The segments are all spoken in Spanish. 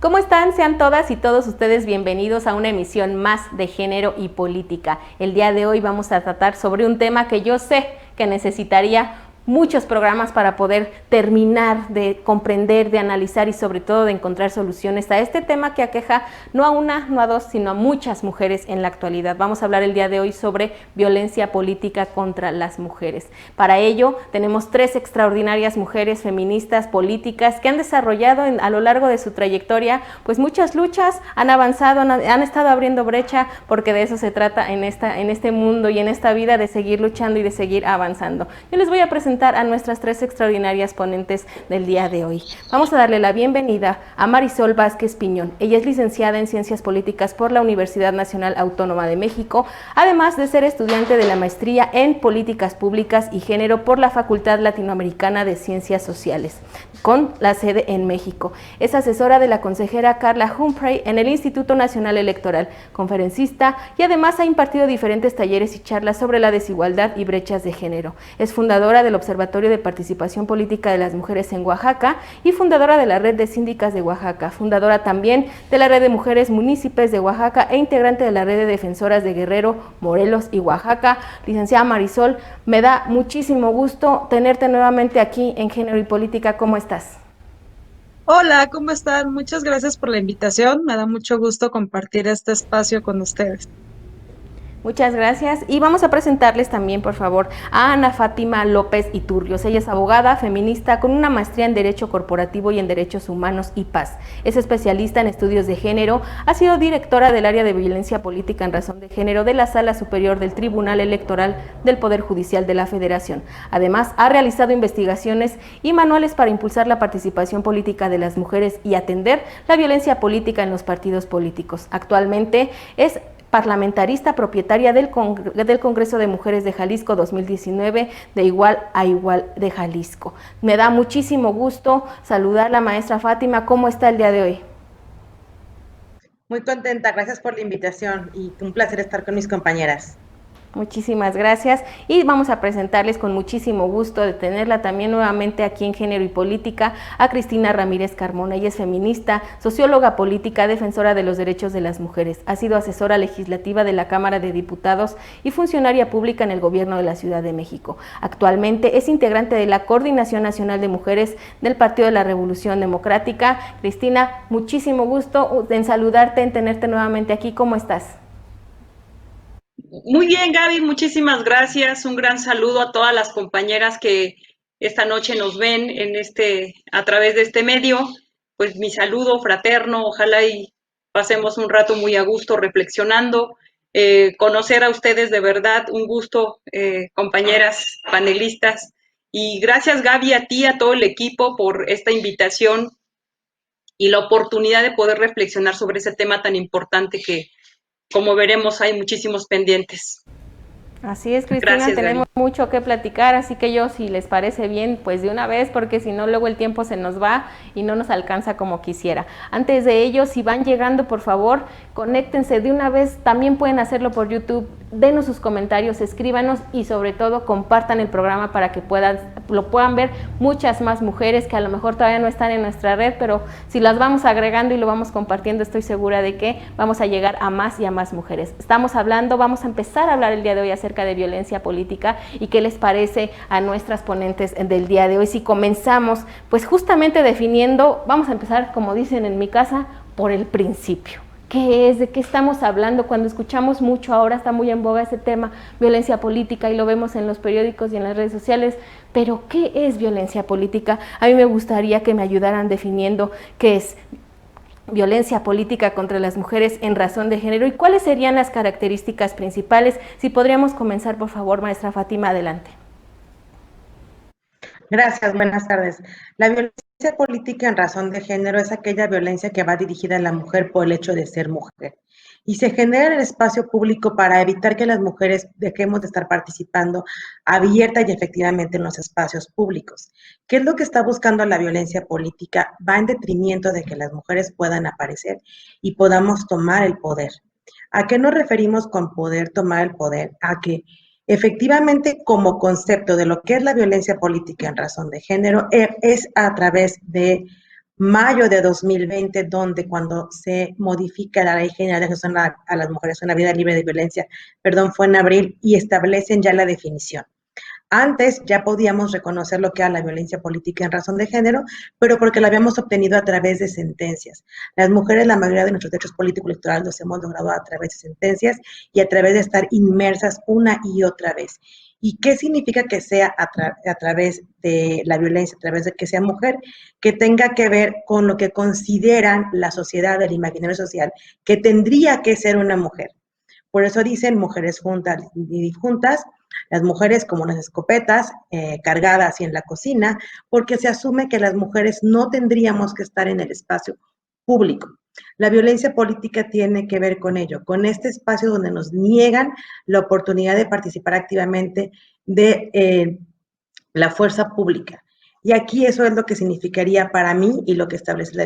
¿Cómo están? Sean todas y todos ustedes bienvenidos a una emisión más de Género y Política. El día de hoy vamos a tratar sobre un tema que yo sé que necesitaría muchos programas para poder terminar de comprender, de analizar y sobre todo de encontrar soluciones a este tema que aqueja no a una, no a dos, sino a muchas mujeres en la actualidad. Vamos a hablar el día de hoy sobre violencia política contra las mujeres. Para ello tenemos tres extraordinarias mujeres feministas políticas que han desarrollado a lo largo de su trayectoria pues muchas luchas, han avanzado, han estado abriendo brecha, porque de eso se trata en este mundo y en esta vida, de seguir luchando y de seguir avanzando. Yo les voy a presentar a nuestras tres extraordinarias ponentes del día de hoy. Vamos a darle la bienvenida a Marisol Vázquez Piñón. Ella es licenciada en Ciencias Políticas por la Universidad Nacional Autónoma de México, además de ser estudiante de la maestría en Políticas Públicas y Género por la Facultad Latinoamericana de Ciencias Sociales, con la sede en México. Es asesora de la consejera Carla Humphrey en el Instituto Nacional Electoral, conferencista y además ha impartido diferentes talleres y charlas sobre la desigualdad y brechas de género. Es fundadora del Observatorio de Participación Política de las Mujeres en Oaxaca y fundadora de la Red de Síndicas de Oaxaca, fundadora también de la Red de Mujeres Municipios de Oaxaca e integrante de la Red de Defensoras de Guerrero, Morelos y Oaxaca. Licenciada Marisol, me da muchísimo gusto tenerte nuevamente aquí en Género y Política. ¿Cómo estás? Hola, ¿cómo están? Muchas gracias por la invitación. Me da mucho gusto compartir este espacio con ustedes. Muchas gracias y vamos a presentarles también, por favor, a Ana Fátima López Iturrios. Ella es abogada, feminista, con una maestría en Derecho Corporativo y en Derechos Humanos y Paz. Es especialista en estudios de género, ha sido directora del área de violencia política en razón de género de la Sala Superior del Tribunal Electoral del Poder Judicial de la Federación. Además, ha realizado investigaciones y manuales para impulsar la participación política de las mujeres y atender la violencia política en los partidos políticos. Actualmente es parlamentarista propietaria del Congreso de Mujeres de Jalisco 2019, de Igual a Igual de Jalisco. Me da muchísimo gusto saludar a la maestra Fátima. ¿Cómo está el día de hoy? Muy contenta, gracias por la invitación y un placer estar con mis compañeras. Muchísimas gracias y vamos a presentarles con muchísimo gusto de tenerla también nuevamente aquí en Género y Política a Cristina Ramírez Carmona. Ella es feminista, socióloga política, defensora de los derechos de las mujeres. Ha sido asesora legislativa de la Cámara de Diputados y funcionaria pública en el Gobierno de la Ciudad de México. Actualmente es integrante de la Coordinación Nacional de Mujeres del Partido de la Revolución Democrática. Cristina, muchísimo gusto en saludarte, en tenerte nuevamente aquí. ¿Cómo estás? Muy bien, Gaby, muchísimas gracias. Un gran saludo a todas las compañeras que esta noche nos ven a través de este medio. Pues mi saludo fraterno, ojalá y pasemos un rato muy a gusto reflexionando. Conocer a ustedes de verdad, un gusto, compañeras panelistas. Y gracias, Gaby, a ti, a todo el equipo por esta invitación y la oportunidad de poder reflexionar sobre ese tema tan importante que, como veremos, hay muchísimos pendientes. Así es, Cristina, Gracias, tenemos Gaby. mucho que platicar, así que yo, si les parece bien, pues de una vez, porque si no, luego el tiempo se nos va y no nos alcanza como quisiera. Antes de ello, si van llegando, por favor, conéctense de una vez, también pueden hacerlo por YouTube, denos sus comentarios, escríbanos y sobre todo compartan el programa para que lo puedan ver muchas más mujeres que a lo mejor todavía no están en nuestra red, pero si las vamos agregando y lo vamos compartiendo, estoy segura de que vamos a llegar a más y a más mujeres. Vamos a empezar a hablar el día de hoy acerca de violencia política y qué les parece a nuestras ponentes del día de hoy. Si comenzamos, pues justamente definiendo, vamos a empezar, como dicen en mi casa, por el principio. ¿Qué es? ¿De qué estamos hablando? Cuando escuchamos mucho, ahora está muy en boga ese tema, violencia política, y lo vemos en los periódicos y en las redes sociales, pero ¿qué es violencia política? A mí me gustaría que me ayudaran definiendo qué es violencia política contra las mujeres en razón de género y cuáles serían las características principales. Si podríamos comenzar, por favor, maestra Fátima, adelante. Gracias, buenas tardes. La violencia política en razón de género es aquella violencia que va dirigida a la mujer por el hecho de ser mujer y se genera en el espacio público para evitar que las mujeres dejemos de estar participando abierta y efectivamente en los espacios públicos. ¿Qué es lo que está buscando la violencia política? Va en detrimento de que las mujeres puedan aparecer y podamos tomar el poder. ¿A qué nos referimos con poder tomar el poder? A que efectivamente, como concepto de lo que es la violencia política en razón de género, es a través de mayo de 2020, donde cuando se modifica la Ley General de Acceso a las Mujeres a una vida libre de violencia, fue en abril, y establecen ya la definición. Antes ya podíamos reconocer lo que era la violencia política en razón de género, pero porque la habíamos obtenido a través de sentencias. Las mujeres, la mayoría de nuestros derechos políticos electorales los hemos logrado a través de sentencias y a través de estar inmersas una y otra vez. ¿Y qué significa que sea a través de la violencia, a través de que sea mujer? Que tenga que ver con lo que consideran la sociedad, el imaginario social, que tendría que ser una mujer. Por eso dicen mujeres juntas y juntas, las mujeres como las escopetas cargadas y en la cocina, porque se asume que las mujeres no tendríamos que estar en el espacio público. La violencia política tiene que ver con ello, con este espacio donde nos niegan la oportunidad de participar activamente de la fuerza pública. Y aquí eso es lo que significaría para mí y lo que establece la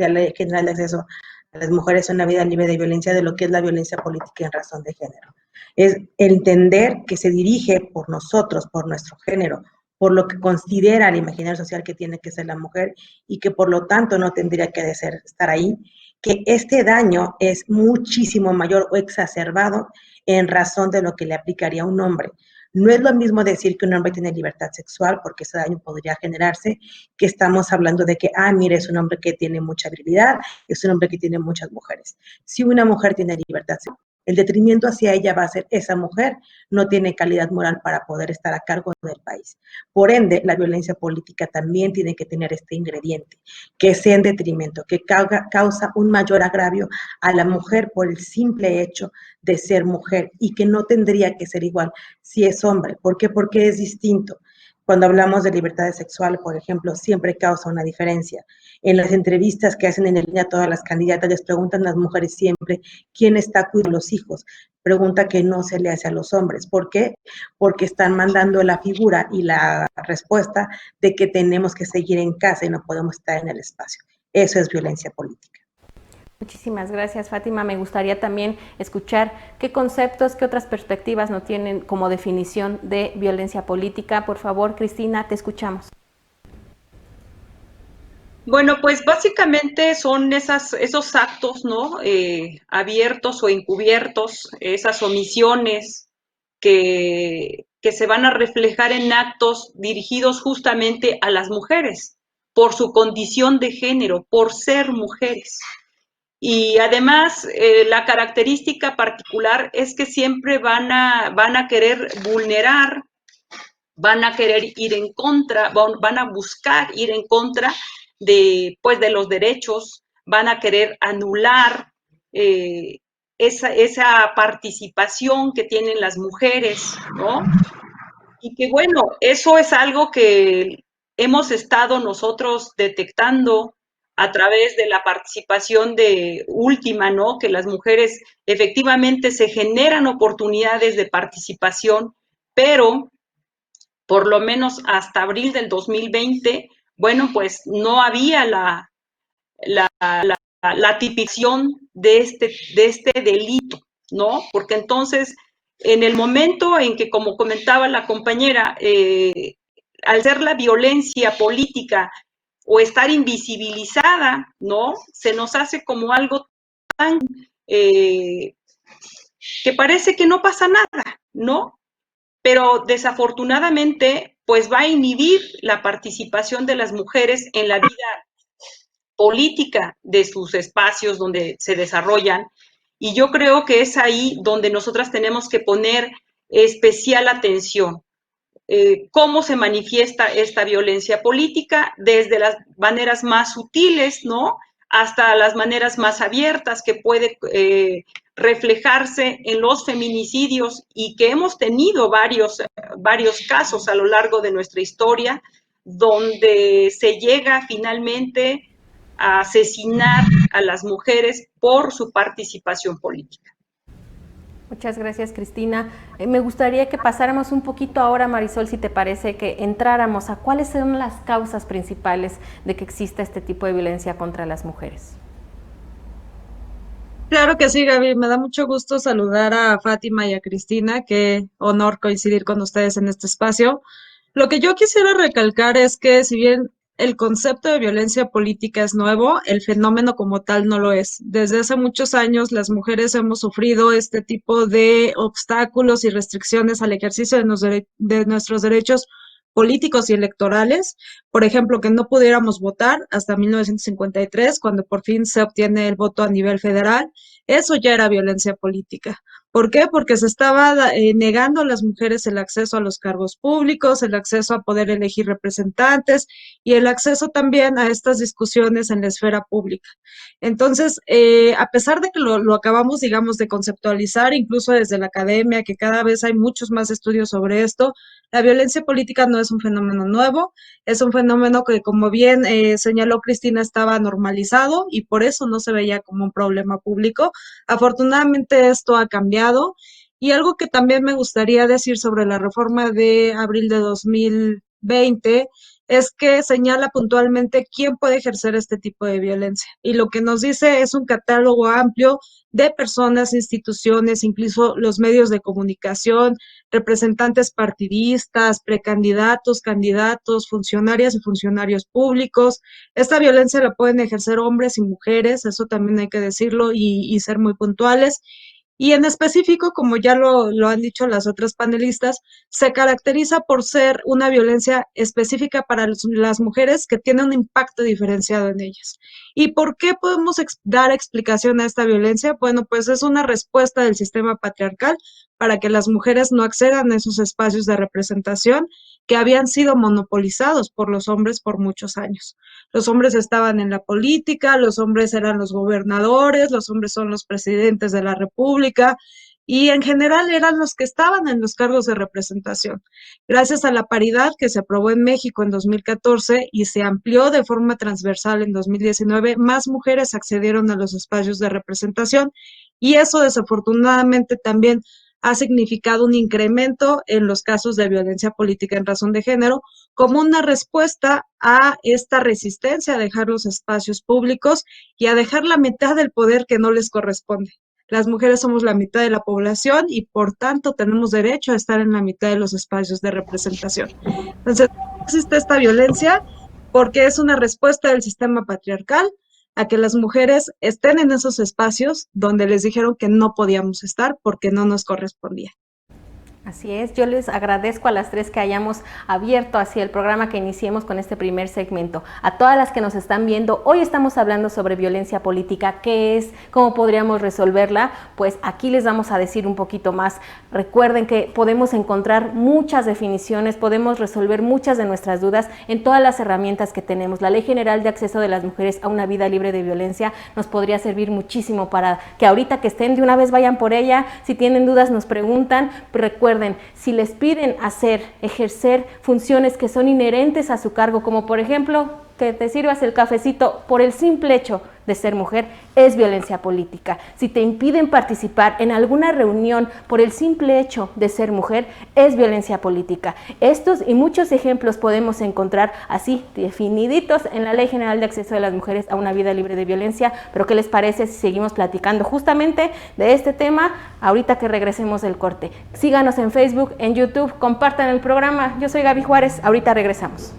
Ley General de Acceso a las Mujeres a una vida libre de violencia, de lo que es la violencia política en razón de género. Es entender que se dirige por nosotros, por nuestro género, por lo que considera el imaginario social que tiene que ser la mujer y que por lo tanto no tendría que estar ahí, que este daño es muchísimo mayor o exacerbado en razón de lo que le aplicaría a un hombre. No es lo mismo decir que un hombre tiene libertad sexual, porque ese daño podría generarse, que estamos hablando de que, mire, es un hombre que tiene mucha virilidad, es un hombre que tiene muchas mujeres. Si una mujer tiene libertad sexual, el detrimento hacia ella va a ser esa mujer no tiene calidad moral para poder estar a cargo del país. Por ende, la violencia política también tiene que tener este ingrediente, que sea en detrimento, que causa un mayor agravio a la mujer por el simple hecho de ser mujer y que no tendría que ser igual si es hombre. ¿Por qué? Porque es distinto. Cuando hablamos de libertad sexual, por ejemplo, siempre causa una diferencia. En las entrevistas que hacen en línea a todas las candidatas, les preguntan a las mujeres siempre quién está cuidando a los hijos. Pregunta que no se le hace a los hombres. ¿Por qué? Porque están mandando la figura y la respuesta de que tenemos que seguir en casa y no podemos estar en el espacio. Eso es violencia política. Muchísimas gracias, Fátima. Me gustaría también escuchar qué conceptos, qué otras perspectivas nos tienen como definición de violencia política. Por favor, Cristina, te escuchamos. Bueno, pues básicamente son esos actos, ¿no? Abiertos o encubiertos, esas omisiones que se van a reflejar en actos dirigidos justamente a las mujeres, por su condición de género, por ser mujeres. Y además, la característica particular es que siempre van a querer vulnerar, van a querer ir en contra, van a buscar ir en contra de los derechos, van a querer anular esa participación que tienen las mujeres, ¿no? Y que bueno, eso es algo que hemos estado nosotros detectando a través de la participación de última, ¿no? Que las mujeres efectivamente se generan oportunidades de participación, pero por lo menos hasta abril del 2020, bueno, pues no había la tipificación de este delito, ¿no? Porque entonces, en el momento en que, como comentaba la compañera, al ser la violencia política o estar invisibilizada, ¿no? Se nos hace como algo tan que parece que no pasa nada, ¿no? Pero desafortunadamente, pues va a inhibir la participación de las mujeres en la vida política de sus espacios donde se desarrollan. Y yo creo que es ahí donde nosotras tenemos que poner especial atención. Cómo se manifiesta esta violencia política desde las maneras más sutiles, ¿no? Hasta las maneras más abiertas que puede reflejarse en los feminicidios y que hemos tenido varios casos a lo largo de nuestra historia donde se llega finalmente a asesinar a las mujeres por su participación política. Muchas gracias, Cristina. Me gustaría que pasáramos un poquito ahora, Marisol, si te parece, que entráramos a cuáles son las causas principales de que exista este tipo de violencia contra las mujeres. Claro que sí, Gaby. Me da mucho gusto saludar a Fátima y a Cristina. Qué honor coincidir con ustedes en este espacio. Lo que yo quisiera recalcar es que si bien el concepto de violencia política es nuevo, el fenómeno como tal no lo es. Desde hace muchos años las mujeres hemos sufrido este tipo de obstáculos y restricciones al ejercicio de nuestros derechos políticos y electorales. Por ejemplo, que no pudiéramos votar hasta 1953, cuando por fin se obtiene el voto a nivel federal. Eso ya era violencia política. ¿Por qué? Porque se estaba negando a las mujeres el acceso a los cargos públicos, el acceso a poder elegir representantes y el acceso también a estas discusiones en la esfera pública. Entonces, a pesar de que lo acabamos, digamos, de conceptualizar, incluso desde la academia, que cada vez hay muchos más estudios sobre esto, la violencia política no es un fenómeno nuevo, es un fenómeno que, como bien señaló Cristina, estaba normalizado y por eso no se veía como un problema público. Afortunadamente esto ha cambiado y algo que también me gustaría decir sobre la reforma de abril de 2020 es que señala puntualmente quién puede ejercer este tipo de violencia. Y lo que nos dice es un catálogo amplio de personas, instituciones, incluso los medios de comunicación, representantes partidistas, precandidatos, candidatos, funcionarias y funcionarios públicos. Esta violencia la pueden ejercer hombres y mujeres, eso también hay que decirlo y ser muy puntuales. Y en específico, como ya lo han dicho las otras panelistas, se caracteriza por ser una violencia específica para las mujeres que tiene un impacto diferenciado en ellas. ¿Y por qué podemos dar explicación a esta violencia? Bueno, pues es una respuesta del sistema patriarcal para que las mujeres no accedan a esos espacios de representación que habían sido monopolizados por los hombres por muchos años. Los hombres estaban en la política, los hombres eran los gobernadores, los hombres son los presidentes de la república y en general eran los que estaban en los cargos de representación. Gracias a la paridad que se aprobó en México en 2014 y se amplió de forma transversal en 2019, más mujeres accedieron a los espacios de representación y eso desafortunadamente también ha significado un incremento en los casos de violencia política en razón de género como una respuesta a esta resistencia a dejar los espacios públicos y a dejar la mitad del poder que no les corresponde. Las mujeres somos la mitad de la población y por tanto tenemos derecho a estar en la mitad de los espacios de representación. Entonces, existe esta violencia porque es una respuesta del sistema patriarcal a que las mujeres estén en esos espacios donde les dijeron que no podíamos estar porque no nos correspondía. Así es, yo les agradezco a las tres que hayamos abierto así el programa, que iniciemos con este primer segmento. A todas las que nos están viendo, hoy estamos hablando sobre violencia política, qué es, cómo podríamos resolverla, pues aquí les vamos a decir un poquito más. Recuerden que podemos encontrar muchas definiciones, podemos resolver muchas de nuestras dudas en todas las herramientas que tenemos. La Ley General de Acceso de las Mujeres a una Vida Libre de Violencia nos podría servir muchísimo para que ahorita que estén de una vez vayan por ella, si tienen dudas nos preguntan. Recuerden, si les piden ejercer funciones que son inherentes a su cargo, como por ejemplo que te sirvas el cafecito por el simple hecho de ser mujer, es violencia política. Si te impiden participar en alguna reunión por el simple hecho de ser mujer, es violencia política. Estos y muchos ejemplos podemos encontrar así definiditos en la Ley General de Acceso de las Mujeres a una Vida Libre de Violencia. Pero ¿qué les parece si seguimos platicando justamente de este tema ahorita que regresemos del corte? Síganos en Facebook, en YouTube, compartan el programa. Yo soy Gaby Juárez, ahorita regresamos.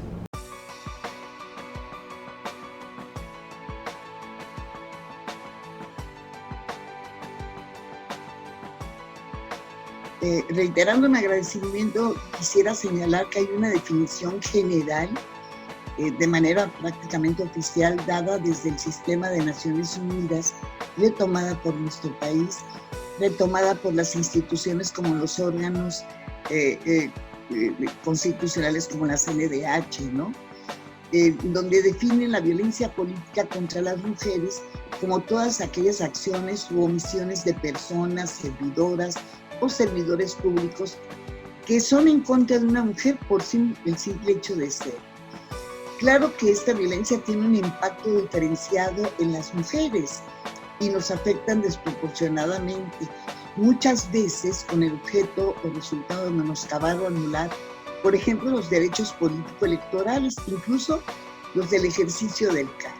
Reiterando mi agradecimiento, quisiera señalar que hay una definición general de manera prácticamente oficial dada desde el sistema de Naciones Unidas, retomada por nuestro país, retomada por las instituciones como los órganos constitucionales como la CNDH, ¿no? Donde definen la violencia política contra las mujeres como todas aquellas acciones u omisiones de personas, servidoras o servidores públicos que son en contra de una mujer por el simple hecho de ser. Claro que esta violencia tiene un impacto diferenciado en las mujeres y nos afectan desproporcionadamente, muchas veces con el objeto o resultado de menoscabar o anular, por ejemplo, los derechos político-electorales, incluso los del ejercicio del cargo.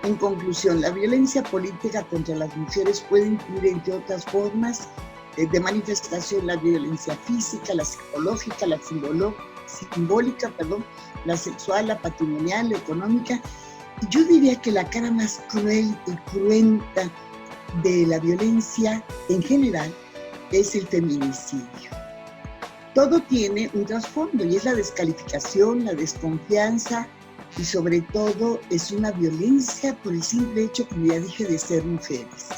En conclusión, la violencia política contra las mujeres puede incluir, entre otras formas de manifestación, la violencia física, la psicológica, la simbólica, la sexual, la patrimonial, la económica. Yo diría que la cara más cruel y cruenta de la violencia en general es el feminicidio. Todo tiene un trasfondo y es la descalificación, la desconfianza y sobre todo es una violencia por el simple hecho, como ya dije, de ser mujeres.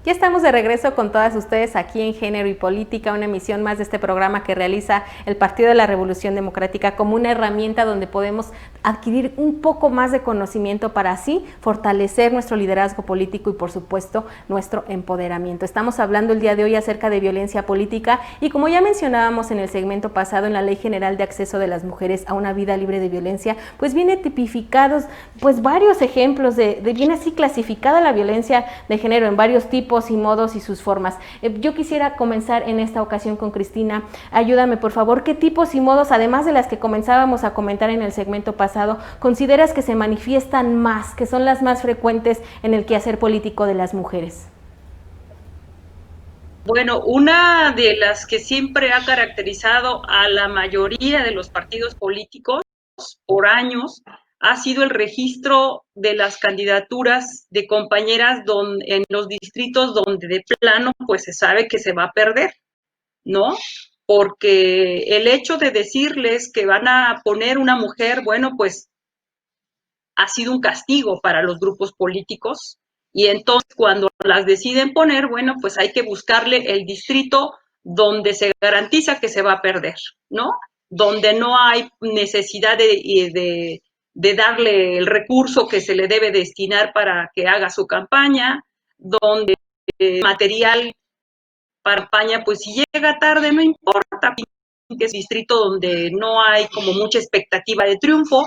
Ya estamos de regreso con todas ustedes aquí en Género y Política, una emisión más de este programa que realiza el Partido de la Revolución Democrática como una herramienta donde podemos adquirir un poco más de conocimiento para así fortalecer nuestro liderazgo político y por supuesto nuestro empoderamiento. Estamos hablando el día de hoy acerca de violencia política y como ya mencionábamos en el segmento pasado en la Ley General de Acceso de las Mujeres a una Vida Libre de Violencia, pues viene tipificados pues varios ejemplos viene así clasificada la violencia de género en varios tipos y modos y sus formas. Yo quisiera comenzar en esta ocasión con Cristina. Ayúdame, por favor, ¿qué tipos y modos, además de las que comenzábamos a comentar en el segmento pasado, consideras que se manifiestan más, que son las más frecuentes en el quehacer político de las mujeres? Bueno, una de las que siempre ha caracterizado a la mayoría de los partidos políticos por años ha sido el registro de las candidaturas de compañeras en los distritos donde de plano pues se sabe que se va a perder, ¿no? Porque el hecho de decirles que van a poner una mujer, bueno, pues ha sido un castigo para los grupos políticos y entonces cuando las deciden poner, bueno, pues hay que buscarle el distrito donde se garantiza que se va a perder, ¿no? Donde no hay necesidad de darle el recurso que se le debe destinar para que haga su campaña, donde material para campaña, pues si llega tarde no importa, que es distrito donde no hay como mucha expectativa de triunfo,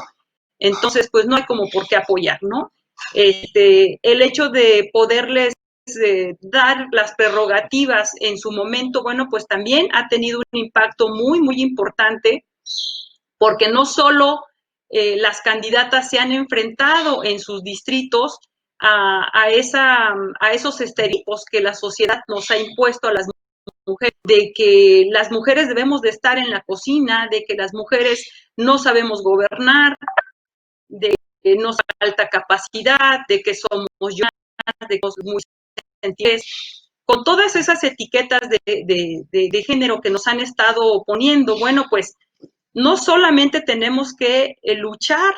entonces pues no hay como por qué apoyar, ¿no? El hecho de poderles dar las prerrogativas en su momento, bueno, pues también ha tenido un impacto muy, muy importante, porque no solo las candidatas se han enfrentado en sus distritos a esos estereotipos que la sociedad nos ha impuesto a las mujeres, de que las mujeres debemos de estar en la cocina, de que las mujeres no sabemos gobernar, de que nos falta capacidad, de que somos lloronas, de que somos muy sentidas, con todas esas etiquetas de género que nos han estado poniendo. Bueno, pues no solamente tenemos que luchar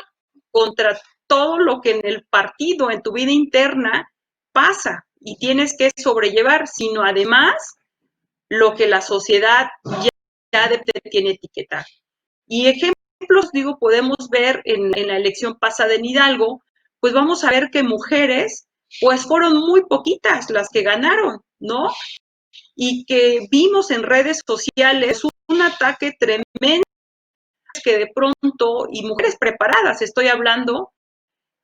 contra todo lo que en el partido, en tu vida interna, pasa y tienes que sobrellevar, sino además lo que la sociedad ya te tiene etiquetado. Y ejemplos, digo, podemos ver en la elección pasada en Hidalgo, pues vamos a ver que mujeres, pues fueron muy poquitas las que ganaron, ¿no? Y que vimos en redes sociales un ataque tremendo que de pronto, y mujeres preparadas, estoy hablando,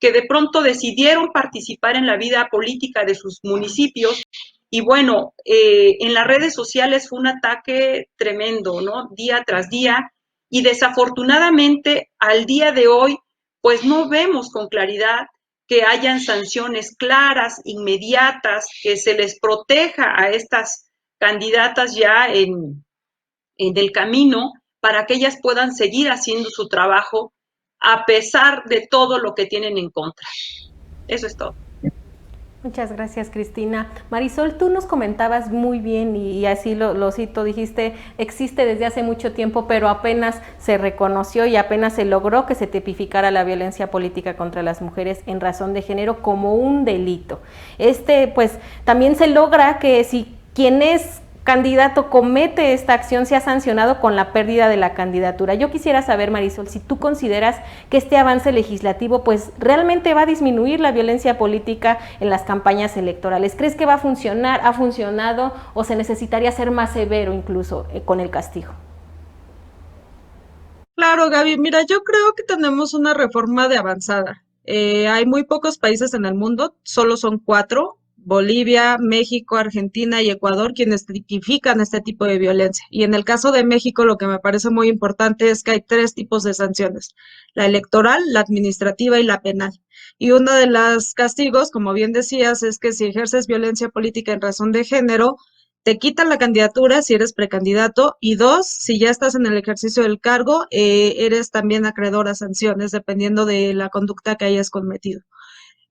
que de pronto decidieron participar en la vida política de sus municipios. Y bueno, en las redes sociales fue un ataque tremendo, ¿no? Día tras día. Y desafortunadamente, al día de hoy, pues no vemos con claridad que hayan sanciones claras, inmediatas, que se les proteja a estas candidatas ya en el camino para que ellas puedan seguir haciendo su trabajo a pesar de todo lo que tienen en contra. Eso es todo. Muchas gracias, Cristina. Marisol, tú nos comentabas muy bien y así lo cito, dijiste, existe desde hace mucho tiempo, pero apenas se reconoció y apenas se logró que se tipificara la violencia política contra las mujeres en razón de género como un delito. Pues también se logra que si quien es candidato comete esta acción sea sancionado con la pérdida de la candidatura. Yo quisiera saber, Marisol, si tú consideras que este avance legislativo pues realmente va a disminuir la violencia política en las campañas electorales. ¿Crees que va a funcionar, ha funcionado o se necesitaría ser más severo incluso con el castigo? Claro, Gaby, mira, yo creo que tenemos una reforma de avanzada. Hay muy pocos países en el mundo, solo son 4, Bolivia, México, Argentina y Ecuador, quienes tipifican este tipo de violencia. Y en el caso de México, lo que me parece muy importante es que hay 3 tipos de sanciones: la electoral, la administrativa y la penal. Y uno de los castigos, como bien decías, es que si ejerces violencia política en razón de género, te quitan la candidatura si eres precandidato, y dos, si ya estás en el ejercicio del cargo, eres también acreedor a sanciones, dependiendo de la conducta que hayas cometido.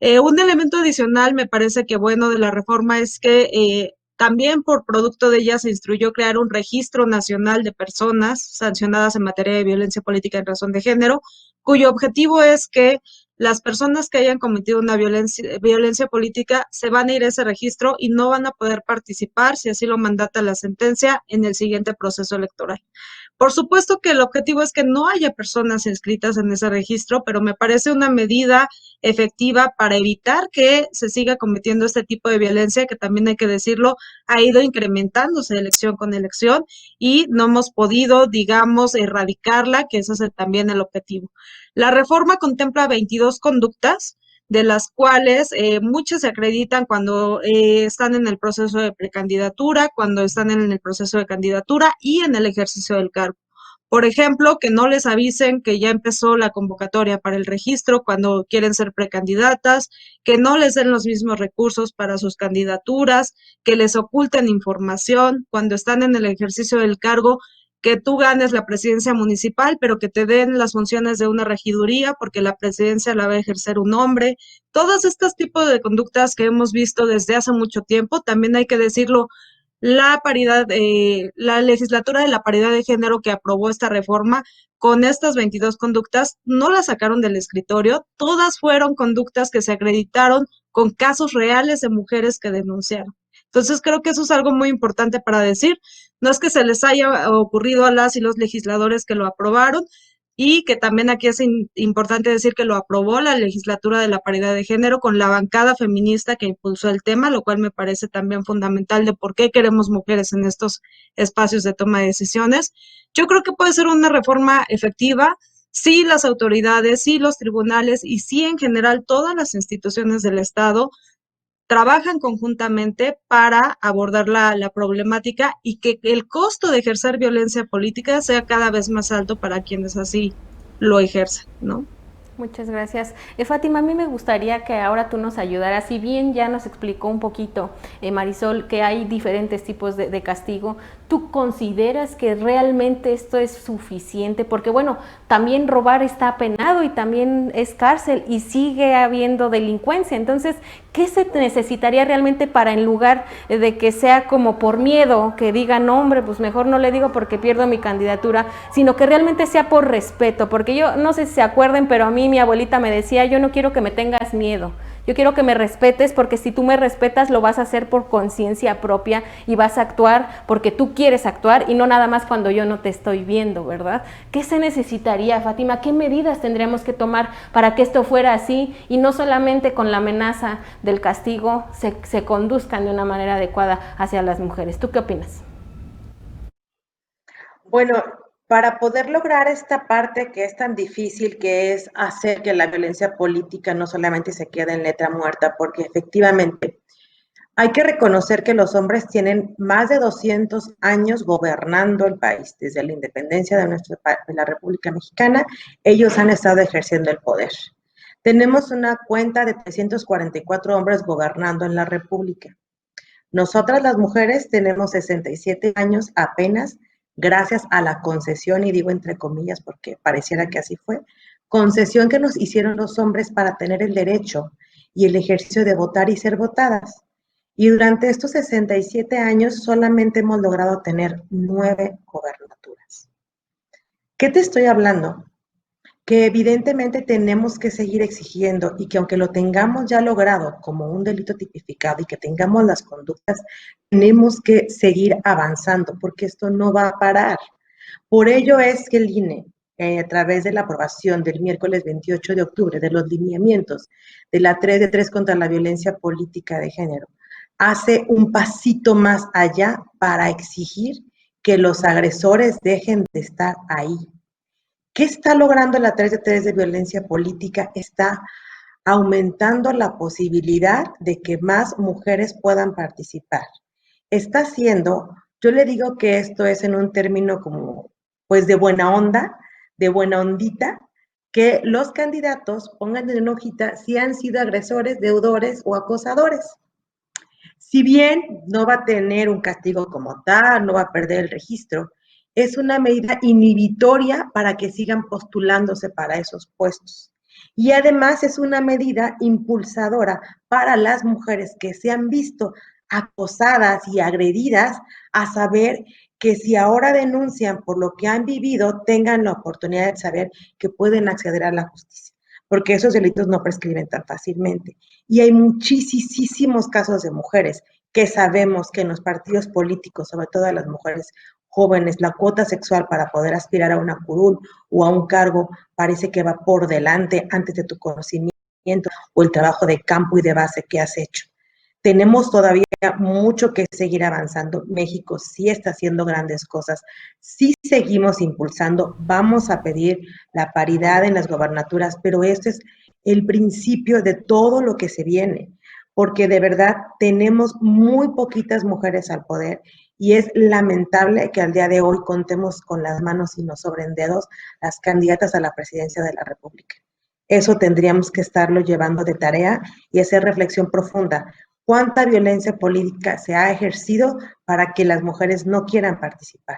Un elemento adicional me parece que bueno de la reforma es que también por producto de ella se instruyó crear un registro nacional de personas sancionadas en materia de violencia política en razón de género, cuyo objetivo es que las personas que hayan cometido una violencia política se van a ir a ese registro y no van a poder participar, si así lo mandata la sentencia, en el siguiente proceso electoral. Por supuesto que el objetivo es que no haya personas inscritas en ese registro, pero me parece una medida efectiva para evitar que se siga cometiendo este tipo de violencia, que también hay que decirlo, ha ido incrementándose elección con elección y no hemos podido, digamos, erradicarla, que ese es también el objetivo. La reforma contempla 22 conductas, de las cuales muchas se acreditan cuando están en el proceso de precandidatura, cuando están en el proceso de candidatura y en el ejercicio del cargo. Por ejemplo, que no les avisen que ya empezó la convocatoria para el registro cuando quieren ser precandidatas, que no les den los mismos recursos para sus candidaturas, que les oculten información cuando están en el ejercicio del cargo, que tú ganes la presidencia municipal, pero que te den las funciones de una regiduría porque la presidencia la va a ejercer un hombre. Todos estos tipos de conductas que hemos visto desde hace mucho tiempo, también hay que decirlo, la paridad, la legislatura de la paridad de género que aprobó esta reforma con estas 22 conductas no las sacaron del escritorio, todas fueron conductas que se acreditaron con casos reales de mujeres que denunciaron. Entonces creo que eso es algo muy importante para decir, no es que se les haya ocurrido a las y los legisladores que lo aprobaron, y que también aquí es importante decir que lo aprobó la legislatura de la paridad de género con la bancada feminista que impulsó el tema, lo cual me parece también fundamental de por qué queremos mujeres en estos espacios de toma de decisiones. Yo creo que puede ser una reforma efectiva si las autoridades, si los tribunales y si en general todas las instituciones del Estado trabajan conjuntamente para abordar la problemática y que el costo de ejercer violencia política sea cada vez más alto para quienes así lo ejercen, ¿no? Muchas gracias. Fátima, a mí me gustaría que ahora tú nos ayudaras, si bien ya nos explicó un poquito Marisol que hay diferentes tipos de castigo, ¿tú consideras que realmente esto es suficiente? Porque bueno, también robar está penado y también es cárcel y sigue habiendo delincuencia, entonces, ¿qué se necesitaría realmente para, en lugar de que sea como por miedo, que digan, no, hombre, pues mejor no le digo porque pierdo mi candidatura, sino que realmente sea por respeto? Porque yo no sé si se acuerden, pero a mí mi abuelita me decía, yo no quiero que me tengas miedo, yo quiero que me respetes, porque si tú me respetas lo vas a hacer por conciencia propia y vas a actuar porque tú quieres actuar y no nada más cuando yo no te estoy viendo, ¿verdad? ¿Qué se necesitaría, Fátima? ¿Qué medidas tendríamos que tomar para que esto fuera así y no solamente con la amenaza del castigo se conduzcan de una manera adecuada hacia las mujeres? ¿Tú qué opinas? Bueno, para poder lograr esta parte que es tan difícil, que es hacer que la violencia política no solamente se quede en letra muerta, porque efectivamente hay que reconocer que los hombres tienen más de 200 años gobernando el país. Desde la independencia de la República Mexicana, ellos han estado ejerciendo el poder. Tenemos una cuenta de 344 hombres gobernando en la República. Nosotras las mujeres tenemos 67 años apenas, gracias a la concesión, y digo entre comillas porque pareciera que así fue, concesión que nos hicieron los hombres para tener el derecho y el ejercicio de votar y ser votadas. Y durante estos 67 años solamente hemos logrado tener 9 gobernaturas. ¿Qué te estoy hablando? Que evidentemente tenemos que seguir exigiendo, y que aunque lo tengamos ya logrado como un delito tipificado y que tengamos las conductas, tenemos que seguir avanzando porque esto no va a parar. Por ello es que el INE, a través de la aprobación del miércoles 28 de octubre de los lineamientos de la 3 de 3 contra la violencia política de género, hace un pasito más allá para exigir que los agresores dejen de estar ahí. ¿Qué está logrando la 3 de 3 de violencia política? Está aumentando la posibilidad de que más mujeres puedan participar. Está haciendo, yo le digo que esto es en un término como, pues de buena onda, de buena ondita, que los candidatos pongan en una hojita si han sido agresores, deudores o acosadores. Si bien no va a tener un castigo como tal, no va a perder el registro, es una medida inhibitoria para que sigan postulándose para esos puestos. Y además es una medida impulsadora para las mujeres que se han visto acosadas y agredidas a saber que si ahora denuncian por lo que han vivido, tengan la oportunidad de saber que pueden acceder a la justicia, porque esos delitos no prescriben tan fácilmente. Y hay muchísimos casos de mujeres que sabemos que en los partidos políticos, sobre todo a las mujeres jóvenes, la cuota sexual para poder aspirar a una curul o a un cargo parece que va por delante antes de tu conocimiento o el trabajo de campo y de base que has hecho. Tenemos todavía mucho que seguir avanzando. México sí está haciendo grandes cosas, sí seguimos impulsando, vamos a pedir la paridad en las gobernaturas, pero este es el principio de todo lo que se viene, porque de verdad tenemos muy poquitas mujeres al poder y es lamentable que al día de hoy contemos con las manos y nos sobren dedos las candidatas a la presidencia de la República. Eso tendríamos que estarlo llevando de tarea y hacer reflexión profunda. ¿Cuánta violencia política se ha ejercido para que las mujeres no quieran participar?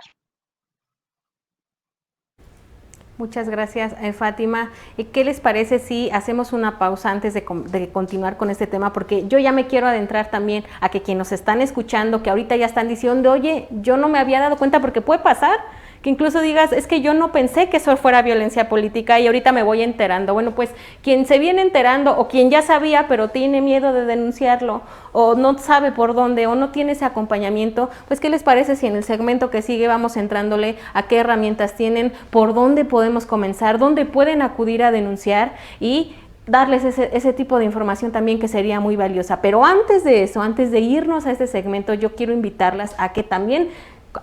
Muchas gracias, Fátima. ¿Qué les parece si hacemos una pausa antes de continuar con este tema? Porque yo ya me quiero adentrar también a que quienes nos están escuchando, que ahorita ya están diciendo, oye, yo no me había dado cuenta, porque puede pasar que incluso digas, es que yo no pensé que eso fuera violencia política y ahorita me voy enterando. Bueno, pues quien se viene enterando o quien ya sabía pero tiene miedo de denunciarlo o no sabe por dónde o no tiene ese acompañamiento, pues ¿qué les parece si en el segmento que sigue vamos entrándole a qué herramientas tienen, por dónde podemos comenzar, dónde pueden acudir a denunciar y darles ese tipo de información también que sería muy valiosa? Pero antes de eso, antes de irnos a este segmento, yo quiero invitarlas a que también,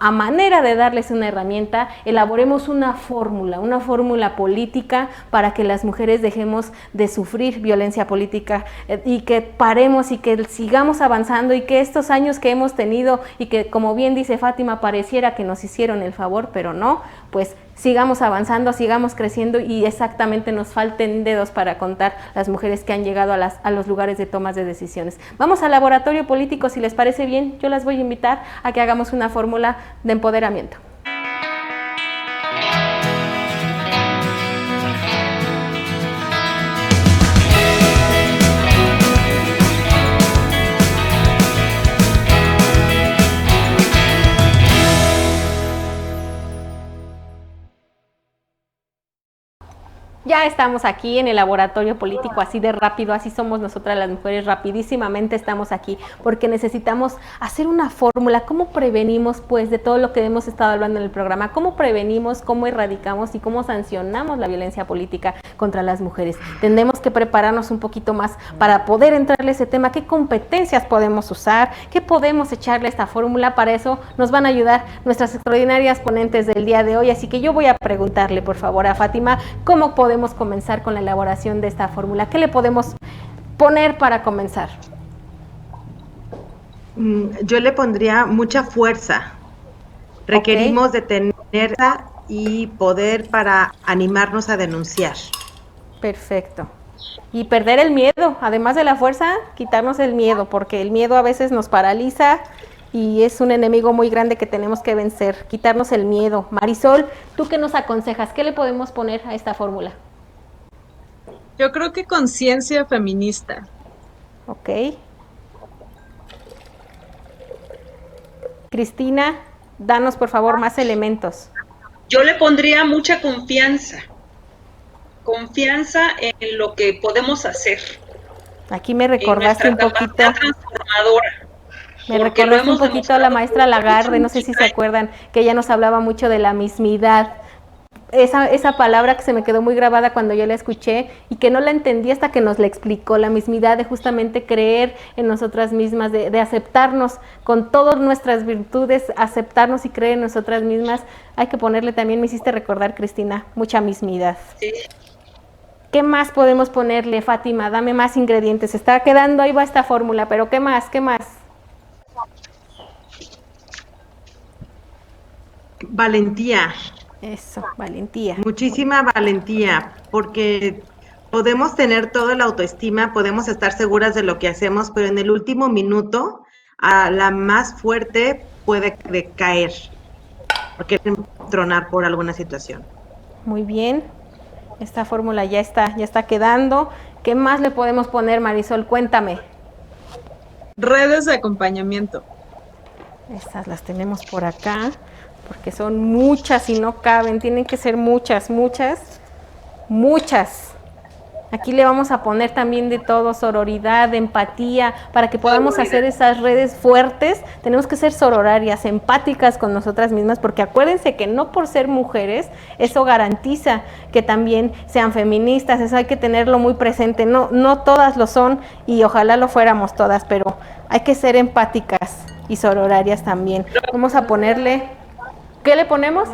a manera de darles una herramienta, elaboremos una fórmula política para que las mujeres dejemos de sufrir violencia política y que paremos y que sigamos avanzando y que estos años que hemos tenido y que, como bien dice Fátima, pareciera que nos hicieron el favor, pero no, pues sigamos avanzando, sigamos creciendo y exactamente nos falten dedos para contar las mujeres que han llegado a los lugares de tomas de decisiones. Vamos al laboratorio político, si les parece bien, yo las voy a invitar a que hagamos una fórmula de empoderamiento. Ya estamos aquí en el laboratorio político, así de rápido, así somos nosotras las mujeres, rapidísimamente estamos aquí, porque necesitamos hacer una fórmula. ¿Cómo prevenimos, pues, de todo lo que hemos estado hablando en el programa? ¿Cómo prevenimos, cómo erradicamos y cómo sancionamos la violencia política contra las mujeres? Tendremos que prepararnos un poquito más para poder entrarle a ese tema. ¿Qué competencias podemos usar? ¿Qué podemos echarle a esta fórmula? Para eso nos van a ayudar nuestras extraordinarias ponentes del día de hoy, así que yo voy a preguntarle, por favor, a Fátima, ¿cómo podemos comenzar con la elaboración de esta fórmula? ¿Qué le podemos poner para comenzar? Yo le pondría mucha fuerza. Requerimos de tenerla y poder para animarnos a denunciar. Perfecto. Y perder el miedo, además de la fuerza, quitarnos el miedo, porque el miedo a veces nos paraliza y es un enemigo muy grande que tenemos que vencer, quitarnos el miedo. Marisol, ¿tú qué nos aconsejas? ¿Qué le podemos poner a esta fórmula? Yo creo que conciencia feminista. Ok. Cristina, danos por favor más elementos. Yo le pondría mucha confianza en lo que podemos hacer. Aquí me recordaste un poquito. Transformadora. Me recordaste un poquito a la maestra Lagarde, no sé si se acuerdan, que ella nos hablaba mucho de la mismidad. Esa palabra que se me quedó muy grabada cuando yo la escuché y que no la entendí hasta que nos la explicó, la mismidad de justamente creer en nosotras mismas, de aceptarnos con todas nuestras virtudes, aceptarnos y creer en nosotras mismas. Hay que ponerle también, me hiciste recordar, Cristina, mucha mismidad. Sí. ¿Qué más podemos ponerle, Fátima? Dame más ingredientes. Está quedando, ahí va esta fórmula, pero ¿qué más? ¿Qué más? Valentía. Eso, valentía. Muchísima valentía, porque podemos tener toda la autoestima, podemos estar seguras de lo que hacemos, pero en el último minuto a la más fuerte puede caer, porque tronar por alguna situación. Muy bien, esta fórmula ya está quedando. ¿Qué más le podemos poner, Marisol? Cuéntame. Redes de acompañamiento. Estas las tenemos por acá, porque son muchas y no caben, tienen que ser muchas. Aquí le vamos a poner también de todo, sororidad, empatía, para que podamos hacer esas redes fuertes. Tenemos que ser sororarias, empáticas con nosotras mismas, porque acuérdense que no por ser mujeres, eso garantiza que también sean feministas, eso hay que tenerlo muy presente. No todas lo son y ojalá lo fuéramos todas, pero hay que ser empáticas y sororarias también. Vamos a ponerle, ¿qué le ponemos?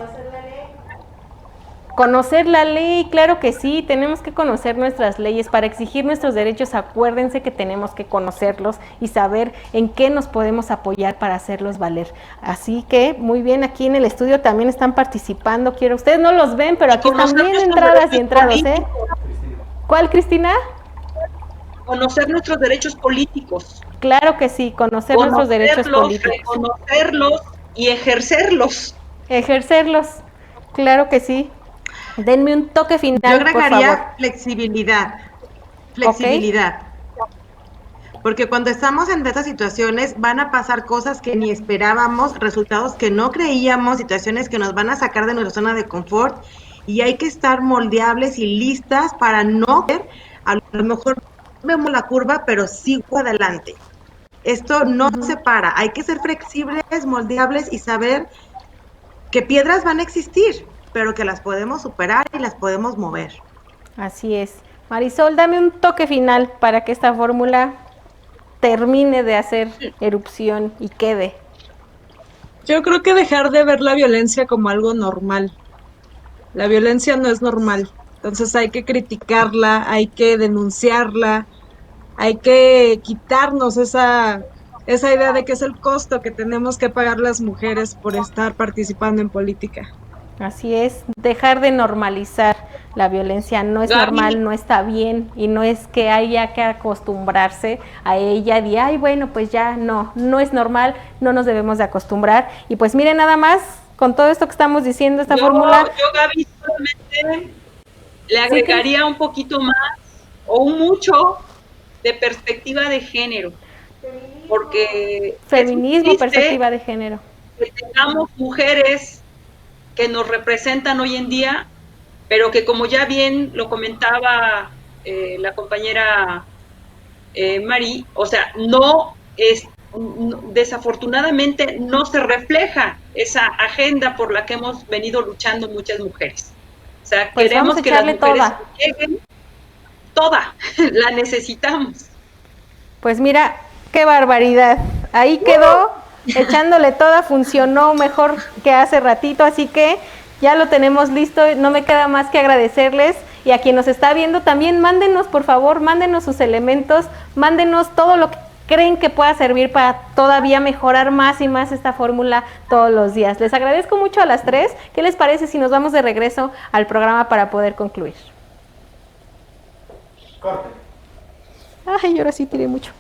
Conocer la ley, claro que sí, tenemos que conocer nuestras leyes. Para exigir nuestros derechos, acuérdense que tenemos que conocerlos y saber en qué nos podemos apoyar para hacerlos valer. Así que, muy bien, aquí en el estudio también están participando. Ustedes no los ven, pero aquí están bien entradas y entrados, ¿eh? ¿Cuál, Cristina? Conocer nuestros derechos políticos. Claro que sí, conocer nuestros derechos políticos. Reconocerlos y ejercerlos. Ejercerlos, claro que sí. Denme un toque final, yo agregaría por favor. flexibilidad. Okay. Porque cuando estamos en estas situaciones van a pasar cosas que ni esperábamos, resultados que no creíamos, situaciones que nos van a sacar de nuestra zona de confort, y hay que estar moldeables y listas para no ver, a lo mejor vemos la curva, pero sigo adelante. Esto no se para, hay que ser flexibles, moldeables y saber que piedras van a existir, pero que las podemos superar y las podemos mover. Así es. Marisol, dame un toque final para que esta fórmula termine de hacer erupción y quede. Yo creo que dejar de ver la violencia como algo normal. La violencia no es normal, entonces hay que criticarla, hay que denunciarla, hay que quitarnos esa idea de que es el costo que tenemos que pagar las mujeres por estar participando en política. Así es, dejar de normalizar la violencia no es normal, no está bien y no es que haya que acostumbrarse a ella y ay, bueno, pues ya no es normal, no nos debemos de acostumbrar. Y pues miren nada más, con todo esto que estamos diciendo, esta fórmula... Yo, Gaby, solamente le agregaría un poquito más o un mucho de perspectiva de género. Porque feminismo, perspectiva de género. Que tengamos mujeres que nos representan hoy en día, pero que como ya bien lo comentaba la compañera Mari, o sea, desafortunadamente no se refleja esa agenda por la que hemos venido luchando muchas mujeres. O sea, pues queremos que las mujeres lleguen, toda, la necesitamos. Pues mira, qué barbaridad, ahí quedó. Echándole toda, funcionó mejor que hace ratito, así que ya lo tenemos listo, no me queda más que agradecerles y a quien nos está viendo también mándenos, por favor, mándenos sus elementos, mándenos todo lo que creen que pueda servir para todavía mejorar más y más esta fórmula todos los días. Les agradezco mucho a las 3, ¿qué les parece si nos vamos de regreso al programa para poder concluir? Corte. Ay, ahora sí tiré mucho.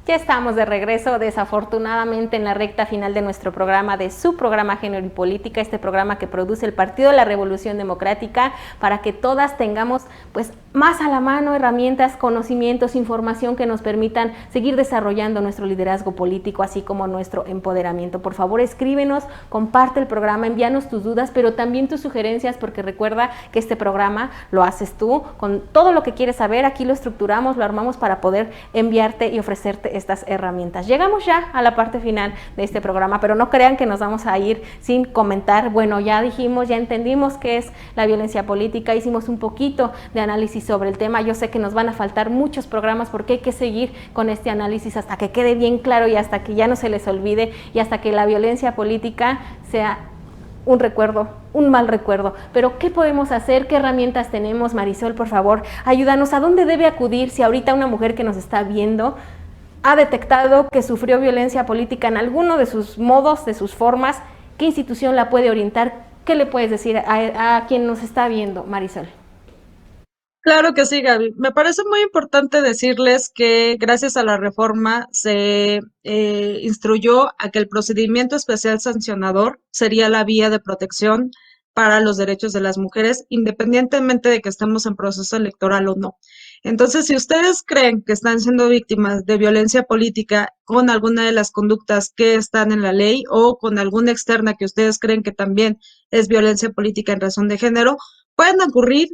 Ya estamos de regreso, desafortunadamente en la recta final de nuestro programa, de su programa Género y Política, este programa que produce el Partido de la Revolución Democrática, para que todas tengamos pues más a la mano herramientas, conocimientos, información que nos permitan seguir desarrollando nuestro liderazgo político, así como nuestro empoderamiento. Por favor, escríbenos, comparte el programa, envíanos tus dudas, pero también tus sugerencias, porque recuerda que este programa lo haces tú, con todo lo que quieres saber, aquí lo estructuramos, lo armamos para poder enviarte y ofrecerte estas herramientas. Llegamos ya a la parte final de este programa, pero no crean que nos vamos a ir sin comentar. Bueno, ya dijimos, ya entendimos qué es la violencia política, hicimos un poquito de análisis sobre el tema. Yo sé que nos van a faltar muchos programas porque hay que seguir con este análisis hasta que quede bien claro y hasta que ya no se les olvide y hasta que la violencia política sea un recuerdo, un mal recuerdo. Pero ¿qué podemos hacer? ¿Qué herramientas tenemos? Marisol, por favor, ayúdanos. ¿A dónde debe acudir si ahorita una mujer que nos está viendo ha detectado que sufrió violencia política en alguno de sus modos, de sus formas? ¿Qué institución la puede orientar? ¿Qué le puedes decir a quien nos está viendo, Marisol? Claro que sí, Gaby. Me parece muy importante decirles que gracias a la reforma se instruyó a que el procedimiento especial sancionador sería la vía de protección para los derechos de las mujeres, independientemente de que estemos en proceso electoral o no. Entonces, si ustedes creen que están siendo víctimas de violencia política con alguna de las conductas que están en la ley o con alguna externa que ustedes creen que también es violencia política en razón de género, pueden ocurrir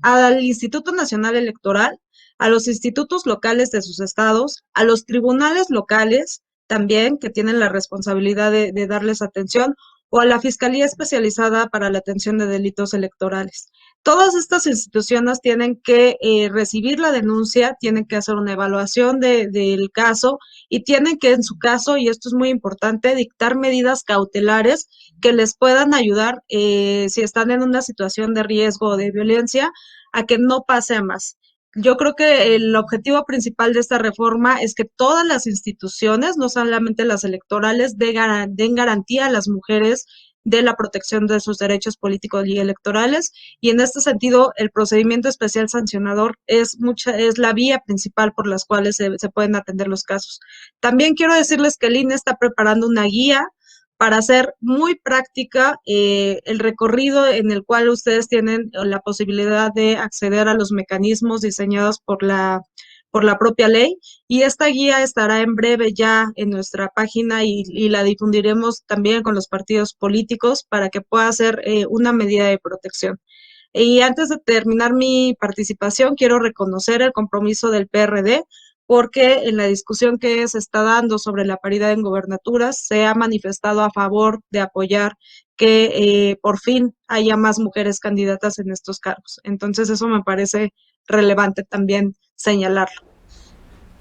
al Instituto Nacional Electoral, a los institutos locales de sus estados, a los tribunales locales también, que tienen la responsabilidad de darles atención, o a la Fiscalía Especializada para la Atención de Delitos Electorales. Todas estas instituciones tienen que recibir la denuncia, tienen que hacer una evaluación del caso y tienen que, en su caso, y esto es muy importante, dictar medidas cautelares que les puedan ayudar si están en una situación de riesgo o de violencia a que no pase a más. Yo creo que el objetivo principal de esta reforma es que todas las instituciones, no solamente las electorales, den garantía a las mujeres de la protección de sus derechos políticos y electorales, y en este sentido el procedimiento especial sancionador es la vía principal por las cuales se pueden atender los casos. También quiero decirles que el INE está preparando una guía para hacer muy práctica el recorrido en el cual ustedes tienen la posibilidad de acceder a los mecanismos diseñados por la propia ley, y esta guía estará en breve ya en nuestra página y la difundiremos también con los partidos políticos para que pueda ser una medida de protección. Y antes de terminar mi participación, quiero reconocer el compromiso del PRD, porque en la discusión que se está dando sobre la paridad en gobernaturas se ha manifestado a favor de apoyar que por fin haya más mujeres candidatas en estos cargos. Entonces eso me parece relevante también señalarlo.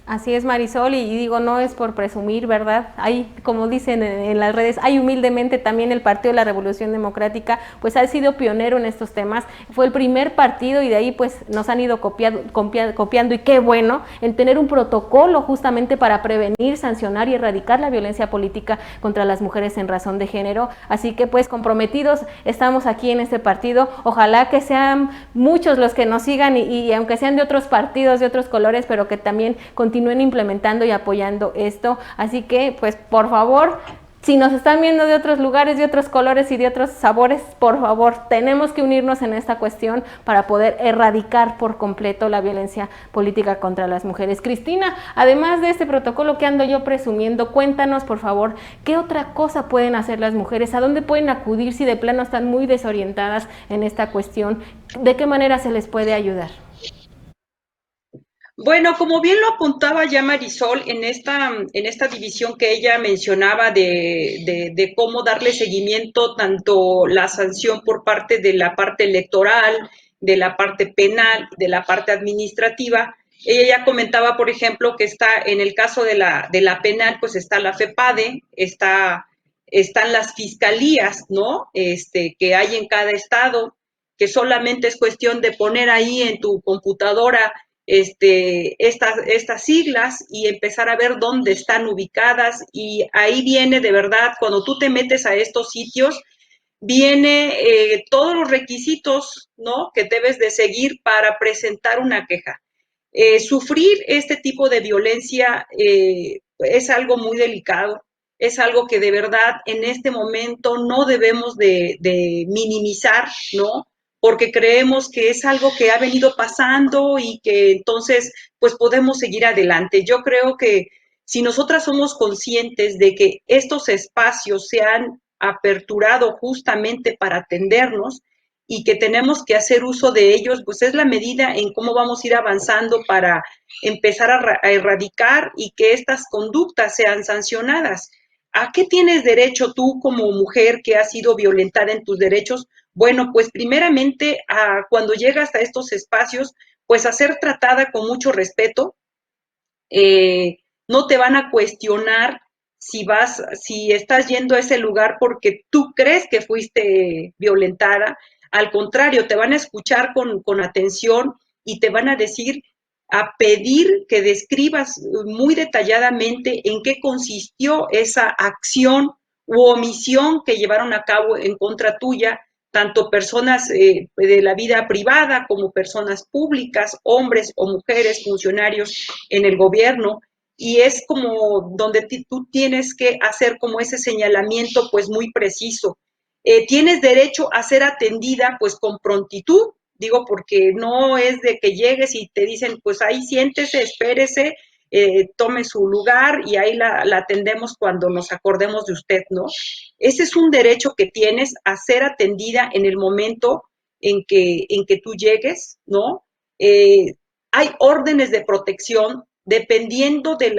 Así es, Marisol, y digo, no es por presumir, ¿verdad? Hay, como dicen en las redes, hay humildemente también el Partido de la Revolución Democrática, pues ha sido pionero en estos temas, fue el primer partido y de ahí pues nos han ido copiando y qué bueno, en tener un protocolo justamente para prevenir, sancionar y erradicar la violencia política contra las mujeres en razón de género, así que pues comprometidos estamos aquí en este partido, ojalá que sean muchos los que nos sigan y aunque sean de otros partidos, de otros colores, pero que también continúen implementando y apoyando esto, así que pues por favor, si nos están viendo de otros lugares, de otros colores y de otros sabores, por favor, tenemos que unirnos en esta cuestión para poder erradicar por completo la violencia política contra las mujeres. Cristina, además de este protocolo que ando yo presumiendo, cuéntanos por favor, ¿qué otra cosa pueden hacer las mujeres? ¿A dónde pueden acudir si de plano están muy desorientadas en esta cuestión? ¿De qué manera se les puede ayudar? Bueno, como bien lo apuntaba ya Marisol en esta división que ella mencionaba de cómo darle seguimiento tanto la sanción por parte de la parte electoral, de la parte penal, de la parte administrativa, ella ya comentaba, por ejemplo, que está en el caso de la penal, pues está la FEPADE, están las fiscalías, ¿no? Que hay en cada estado, que solamente es cuestión de poner ahí en tu computadora estas siglas y empezar a ver dónde están ubicadas, y ahí viene de verdad, cuando tú te metes a estos sitios, viene todos los requisitos, ¿no?, que debes de seguir para presentar una queja. Sufrir este tipo de violencia es algo muy delicado, es algo que de verdad en este momento no debemos de minimizar, ¿no?, porque creemos que es algo que ha venido pasando y que entonces pues podemos seguir adelante. Yo creo que si nosotras somos conscientes de que estos espacios se han aperturado justamente para atendernos y que tenemos que hacer uso de ellos, pues es la medida en cómo vamos a ir avanzando para empezar a erradicar y que estas conductas sean sancionadas. ¿A qué tienes derecho tú como mujer que has sido violentada en tus derechos? Bueno, pues primeramente cuando llegas a estos espacios, pues a ser tratada con mucho respeto, no te van a cuestionar si estás yendo a ese lugar porque tú crees que fuiste violentada, al contrario, te van a escuchar con atención y te van a decir, a pedir que describas muy detalladamente en qué consistió esa acción u omisión que llevaron a cabo en contra tuya, tanto personas de la vida privada como personas públicas, hombres o mujeres, funcionarios en el gobierno, y es como donde tú tienes que hacer como ese señalamiento pues muy preciso. Tienes derecho a ser atendida pues con prontitud, digo, porque no es de que llegues y te dicen pues ahí siéntese, espérese, tome su lugar y ahí la atendemos cuando nos acordemos de usted, ¿no? Ese es un derecho que tienes a ser atendida en el momento en que tú llegues, ¿no? Hay órdenes de protección dependiendo del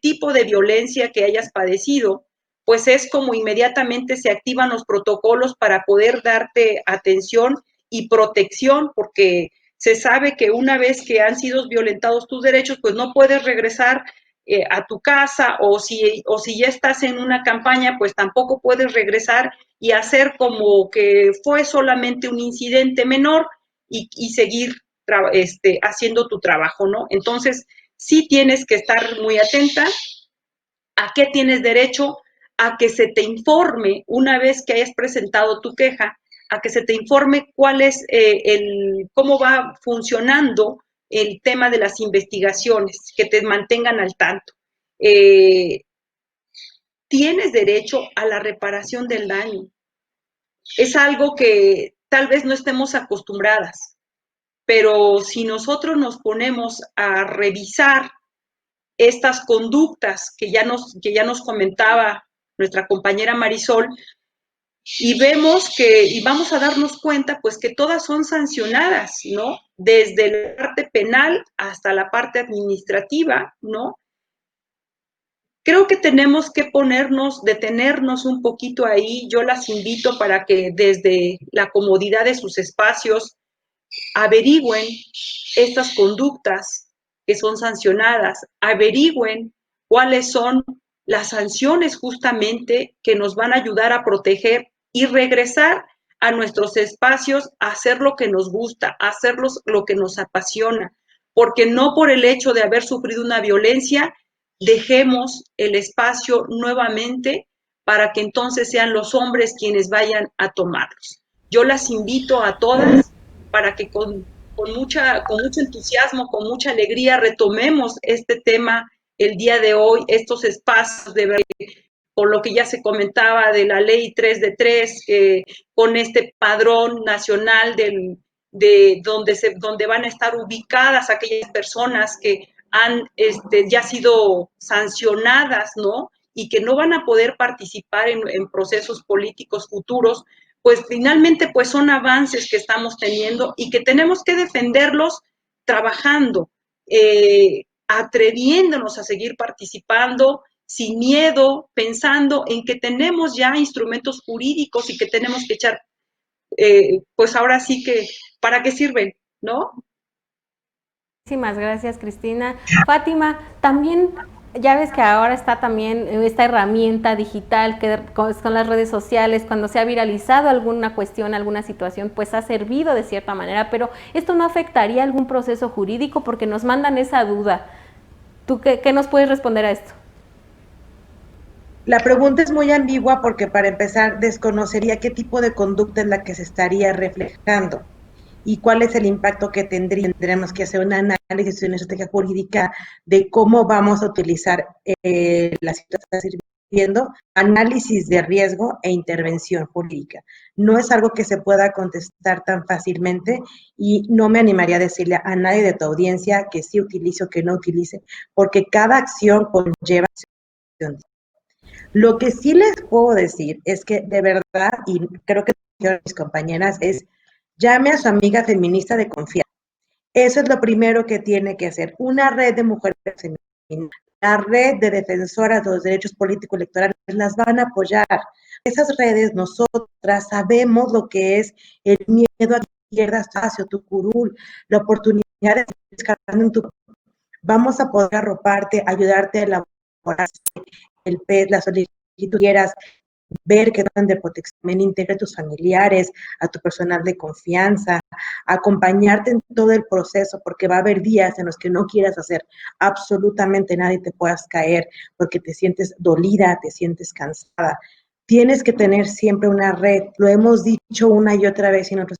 tipo de violencia que hayas padecido, pues es como inmediatamente se activan los protocolos para poder darte atención y protección, porque se sabe que una vez que han sido violentados tus derechos, pues no puedes regresar a tu casa, o si ya estás en una campaña, pues tampoco puedes regresar y hacer como que fue solamente un incidente menor y seguir haciendo tu trabajo, ¿no? Entonces, sí tienes que estar muy atenta a qué tienes derecho, a que se te informe una vez que hayas presentado tu queja, a que se te informe cuál es cómo va funcionando el tema de las investigaciones, que te mantengan al tanto. Tienes derecho a la reparación del daño. Es algo que tal vez no estemos acostumbradas, pero si nosotros nos ponemos a revisar estas conductas que ya nos comentaba nuestra compañera Marisol, y vemos y vamos a darnos cuenta pues que todas son sancionadas, ¿no? Desde la parte penal hasta la parte administrativa, ¿no? Creo que tenemos que detenernos un poquito ahí. Yo las invito para que desde la comodidad de sus espacios averigüen estas conductas que son sancionadas, averigüen cuáles son las sanciones justamente que nos van a ayudar a proteger y regresar a nuestros espacios a hacer lo que nos gusta, a hacer lo que nos apasiona, porque no por el hecho de haber sufrido una violencia dejemos el espacio nuevamente para que entonces sean los hombres quienes vayan a tomarlos. Yo las invito a todas para que con mucho entusiasmo, con mucha alegría retomemos este tema el día de hoy, estos espacios por lo que ya se comentaba de la ley 3 de 3, con este padrón nacional donde van a estar ubicadas aquellas personas que han ya sido sancionadas, ¿no? Y que no van a poder participar en procesos políticos futuros, pues finalmente pues son avances que estamos teniendo y que tenemos que defenderlos trabajando, atreviéndonos a seguir participando sin miedo, pensando en que tenemos ya instrumentos jurídicos y que tenemos que echar, pues ahora sí que, ¿para qué sirven? ¿No? Muchísimas gracias, Cristina. Fátima, también ya ves que ahora está también esta herramienta digital que con las redes sociales, cuando se ha viralizado alguna cuestión, alguna situación, pues ha servido de cierta manera, pero esto no afectaría algún proceso jurídico porque nos mandan esa duda. ¿Tú qué nos puedes responder a esto? La pregunta es muy ambigua porque, para empezar, desconocería qué tipo de conducta es la que se estaría reflejando y cuál es el impacto que tendría. Tendremos que hacer un análisis, una estrategia jurídica de cómo vamos a utilizar la situación que está sirviendo, análisis de riesgo e intervención jurídica. No es algo que se pueda contestar tan fácilmente y no me animaría a decirle a nadie de tu audiencia que sí utilice o que no utilice, porque cada acción conlleva acción. Lo que sí les puedo decir es que de verdad, y creo que mis compañeras, es llame a su amiga feminista de confianza. Eso es lo primero que tiene que hacer. Una red de mujeres feministas, la red de defensoras de los derechos políticos electorales las van a apoyar. Esas redes, nosotras sabemos lo que es el miedo a que pierdas tu espacio, tu curul, la oportunidad de descargando en tu. Vamos a poder arroparte, ayudarte a elaborar el PET, la solicitud que quieras, ver que dan de protección, también integre a tus familiares, a tu personal de confianza, acompañarte en todo el proceso, porque va a haber días en los que no quieras hacer absolutamente nada y te puedas caer porque te sientes dolida, te sientes cansada. Tienes que tener siempre una red, lo hemos dicho una y otra vez y nosotros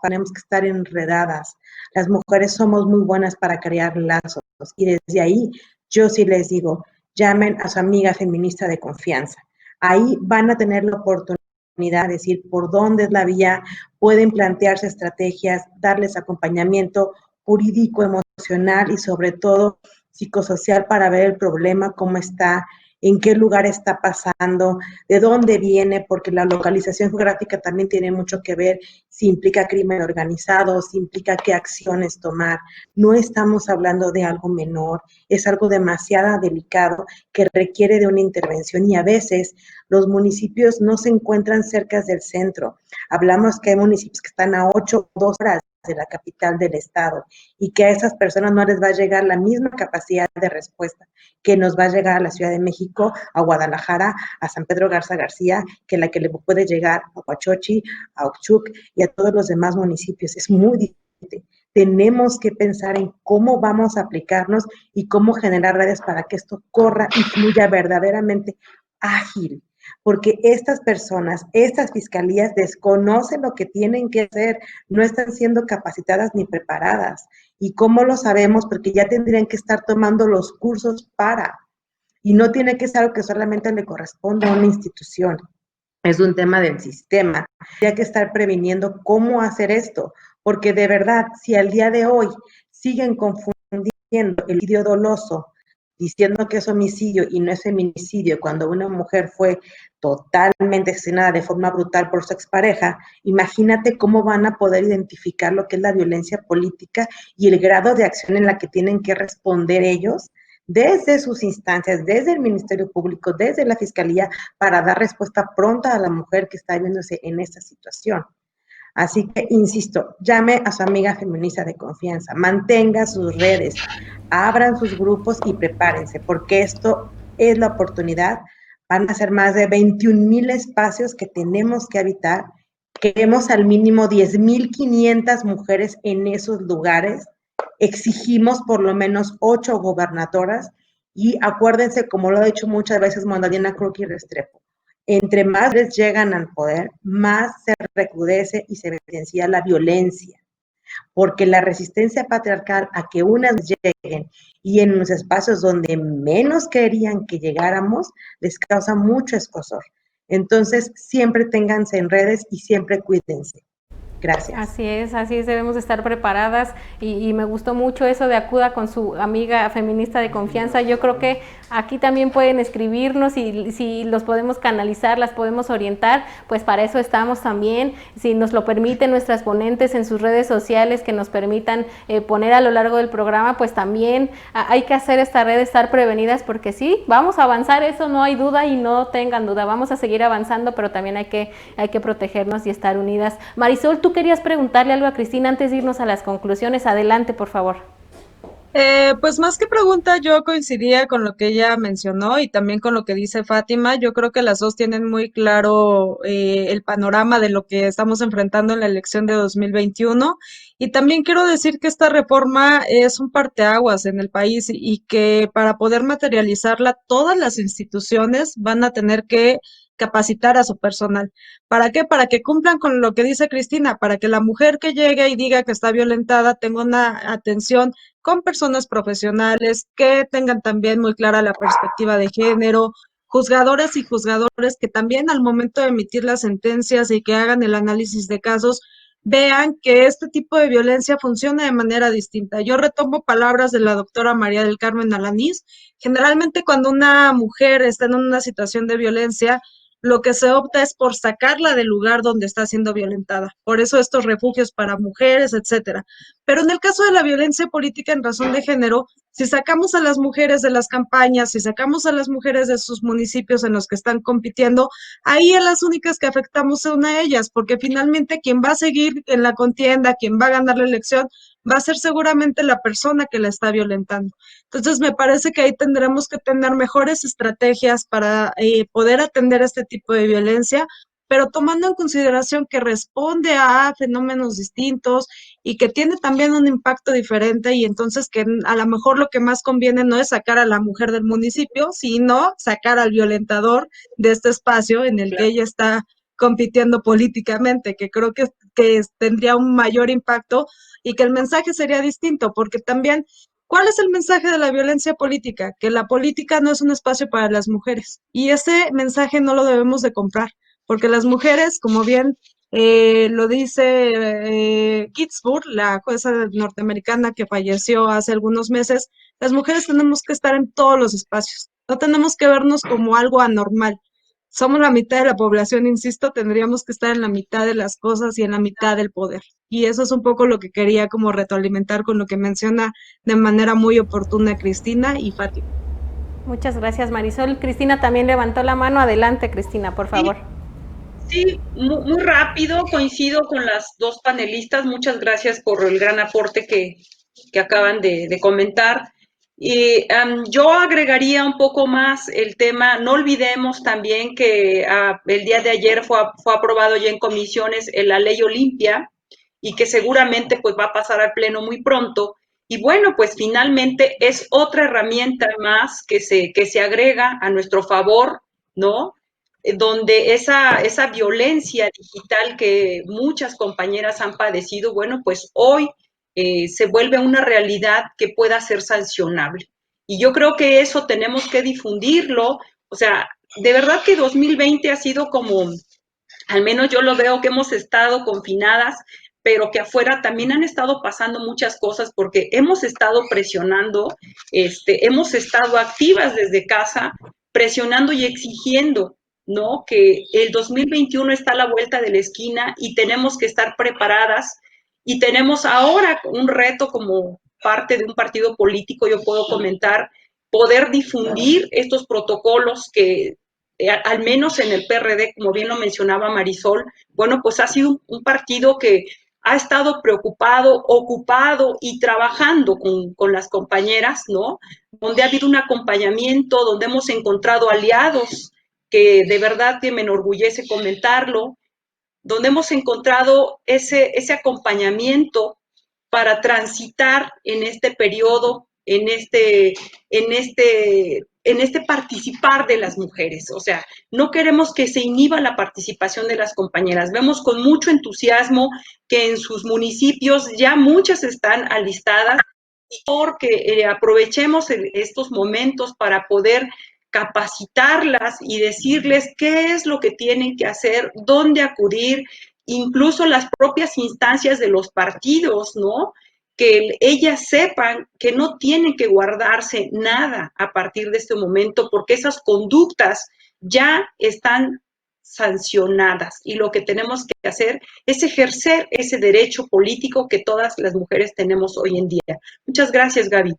tenemos que estar enredadas. Las mujeres somos muy buenas para crear lazos y desde ahí yo sí les digo, llamen a su amiga feminista de confianza. Ahí van a tener la oportunidad de decir por dónde es la vía, pueden plantearse estrategias, darles acompañamiento jurídico, emocional y sobre todo psicosocial para ver el problema, cómo está, en qué lugar está pasando, de dónde viene, porque la localización geográfica también tiene mucho que ver si implica crimen organizado, si implica qué acciones tomar. No estamos hablando de algo menor, es algo demasiado delicado que requiere de una intervención y a veces los municipios no se encuentran cerca del centro. Hablamos que hay municipios que están a 8 o 2 horas de la capital del estado y que a esas personas no les va a llegar la misma capacidad de respuesta que nos va a llegar a la Ciudad de México, a Guadalajara, a San Pedro Garza García, que la que le puede llegar a Huachochi, a Ochuc y a todos los demás municipios. Es muy difícil. Tenemos que pensar en cómo vamos a aplicarnos y cómo generar redes para que esto corra y fluya verdaderamente ágil, porque estas personas, estas fiscalías desconocen lo que tienen que hacer, no están siendo capacitadas ni preparadas. ¿Y cómo lo sabemos? Porque ya tendrían que estar tomando los cursos para, y no tiene que ser algo que solamente le corresponde a una institución. Es un tema del sistema. Hay que estar previniendo cómo hacer esto, porque de verdad, si al día de hoy siguen confundiendo el homicidio doloso, diciendo que es homicidio y no es feminicidio, cuando una mujer fue totalmente asesinada de forma brutal por su expareja, imagínate cómo van a poder identificar lo que es la violencia política y el grado de acción en la que tienen que responder ellos desde sus instancias, desde el Ministerio Público, desde la Fiscalía, para dar respuesta pronta a la mujer que está viéndose en esta situación. Así que, insisto, llame a su amiga feminista de confianza, mantenga sus redes, abran sus grupos y prepárense, porque esto es la oportunidad. Van a ser más de 21,000 espacios que tenemos que habitar. Queremos al mínimo 10,500 mujeres en esos lugares. Exigimos por lo menos 8 gobernatoras y acuérdense, como lo ha dicho muchas veces Magdalena Cruz y Restrepo, entre más les llegan al poder, más se recrudece y se evidencia la violencia, porque la resistencia patriarcal a que unas lleguen y en los espacios donde menos querían que llegáramos, les causa mucho escozor. Entonces, siempre ténganse en redes y siempre cuídense. Gracias. Así es, debemos estar preparadas y me gustó mucho eso de acuda con su amiga feminista de confianza. Yo creo que aquí también pueden escribirnos y si los podemos canalizar, las podemos orientar, pues para eso estamos también. Si nos lo permiten nuestras ponentes en sus redes sociales que nos permitan poner a lo largo del programa, pues también hay que hacer esta red, estar prevenidas, porque sí, vamos a avanzar, eso no hay duda y no tengan duda, vamos a seguir avanzando, pero también hay que protegernos y estar unidas. Marisol, tú querías preguntarle algo a Cristina antes de irnos a las conclusiones. Adelante, por favor. Pues más que pregunta, yo coincidía con lo que ella mencionó y también con lo que dice Fátima. Yo creo que las dos tienen muy claro el panorama de lo que estamos enfrentando en la elección de 2021. Y también quiero decir que esta reforma es un parteaguas en el país y que para poder materializarla, todas las instituciones van a tener que capacitar a su personal. ¿Para qué? Para que cumplan con lo que dice Cristina, para que la mujer que llegue y diga que está violentada tenga una atención con personas profesionales que tengan también muy clara la perspectiva de género, juzgadoras y juzgadores que también al momento de emitir las sentencias y que hagan el análisis de casos, vean que este tipo de violencia funciona de manera distinta. Yo retomo palabras de la doctora María del Carmen Alanís. Generalmente cuando una mujer está en una situación de violencia, lo que se opta es por sacarla del lugar donde está siendo violentada. Por eso estos refugios para mujeres, etcétera. Pero en el caso de la violencia política en razón de género, Si sacamos a las mujeres de las campañas, si sacamos a las mujeres de sus municipios en los que están compitiendo, ahí a las únicas que afectamos son a ellas, porque finalmente quien va a seguir en la contienda, quien va a ganar la elección, va a ser seguramente la persona que la está violentando. Entonces, me parece que ahí tendremos que tener mejores estrategias para poder atender este tipo de violencia, pero tomando en consideración que responde a fenómenos distintos y que tiene también un impacto diferente, y entonces que a lo mejor lo que más conviene no es sacar a la mujer del municipio, sino sacar al violentador de este espacio en el que ella está compitiendo políticamente, que creo que tendría un mayor impacto y que el mensaje sería distinto, porque también, ¿cuál es el mensaje de la violencia política? Que la política no es un espacio para las mujeres, y ese mensaje no lo debemos de comprar, porque las mujeres, como bien lo dice Ginsburg, la jueza norteamericana que falleció hace algunos meses, las mujeres tenemos que estar en todos los espacios, no tenemos que vernos como algo anormal. Somos la mitad de la población, insisto, tendríamos que estar en la mitad de las cosas y en la mitad del poder. Y eso es un poco lo que quería como retroalimentar con lo que menciona de manera muy oportuna Cristina y Fátima. Muchas gracias, Marisol. Cristina también levantó la mano. Adelante, Cristina, por favor. Sí, muy rápido, coincido con las dos panelistas. Muchas gracias por el gran aporte que acaban de comentar. Y yo agregaría un poco más el tema, no olvidemos también que el día de ayer fue aprobado ya en comisiones la ley Olimpia y que seguramente pues va a pasar al pleno muy pronto. Y bueno, pues finalmente es otra herramienta más que se agrega a nuestro favor, ¿no? Donde esa violencia digital que muchas compañeras han padecido, bueno, pues hoy se vuelve una realidad que pueda ser sancionable. Y yo creo que eso tenemos que difundirlo. O sea, de verdad que 2020 ha sido como, al menos yo lo veo que hemos estado confinadas, pero que afuera también han estado pasando muchas cosas porque hemos estado presionando, hemos estado activas desde casa, presionando y exigiendo, ¿no? Que el 2021 está a la vuelta de la esquina y tenemos que estar preparadas y tenemos ahora un reto como parte de un partido político, yo puedo comentar, poder difundir estos protocolos que al menos en el PRD, como bien lo mencionaba Marisol, bueno, pues ha sido un partido que ha estado preocupado, ocupado y trabajando con las compañeras, ¿no? Donde ha habido un acompañamiento, donde hemos encontrado aliados, que de verdad que me enorgullece comentarlo, donde hemos encontrado ese acompañamiento para transitar en este periodo, en este participar de las mujeres. O sea, no queremos que se inhiba la participación de las compañeras. Vemos con mucho entusiasmo que en sus municipios ya muchas están alistadas y porque aprovechemos estos momentos para poder capacitarlas y decirles qué es lo que tienen que hacer, dónde acudir, incluso las propias instancias de los partidos, ¿no? Que ellas sepan que no tienen que guardarse nada a partir de este momento, porque esas conductas ya están sancionadas y lo que tenemos que hacer es ejercer ese derecho político que todas las mujeres tenemos hoy en día. Muchas gracias, Gaby.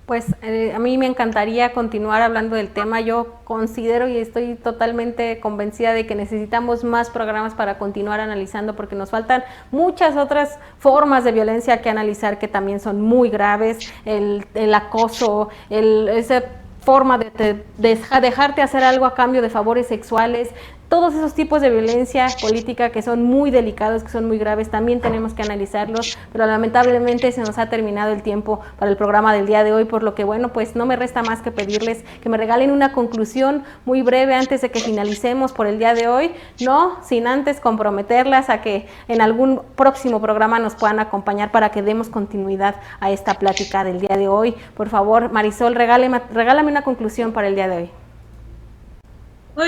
Pues a mí me encantaría continuar hablando del tema. Yo considero y estoy totalmente convencida de que necesitamos más programas para continuar analizando, porque nos faltan muchas otras formas de violencia que analizar que también son muy graves, el acoso, esa forma de dejarte hacer algo a cambio de favores sexuales. Todos esos tipos de violencia política que son muy delicados, que son muy graves, también tenemos que analizarlos, pero lamentablemente se nos ha terminado el tiempo para el programa del día de hoy, por lo que bueno, pues no me resta más que pedirles que me regalen una conclusión muy breve antes de que finalicemos por el día de hoy, no sin antes comprometerlas a que en algún próximo programa nos puedan acompañar para que demos continuidad a esta plática del día de hoy. Por favor, Marisol, regálame una conclusión para el día de hoy.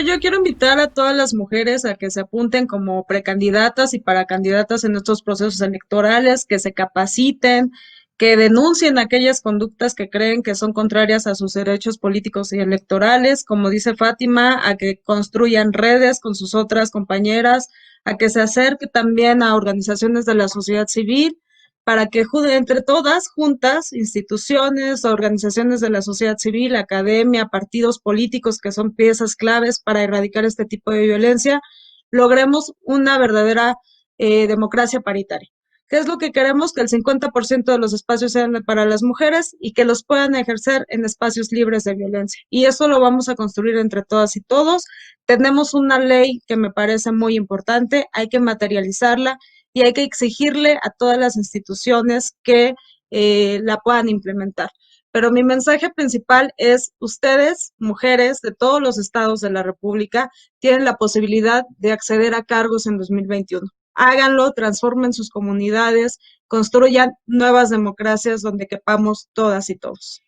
Yo quiero invitar a todas las mujeres a que se apunten como precandidatas y para candidatas en estos procesos electorales, que se capaciten, que denuncien aquellas conductas que creen que son contrarias a sus derechos políticos y electorales, como dice Fátima, a que construyan redes con sus otras compañeras, a que se acerque también a organizaciones de la sociedad civil, para que entre todas, juntas, instituciones, organizaciones de la sociedad civil, academia, partidos políticos que son piezas claves para erradicar este tipo de violencia, logremos una verdadera democracia paritaria. ¿Qué es lo que queremos? Que el 50% de los espacios sean para las mujeres y que los puedan ejercer en espacios libres de violencia. Y eso lo vamos a construir entre todas y todos. Tenemos una ley que me parece muy importante, hay que materializarla y hay que exigirle a todas las instituciones que la puedan implementar. Pero mi mensaje principal es: ustedes, mujeres de todos los estados de la República, tienen la posibilidad de acceder a cargos en 2021. Háganlo, transformen sus comunidades, construyan nuevas democracias donde quepamos todas y todos.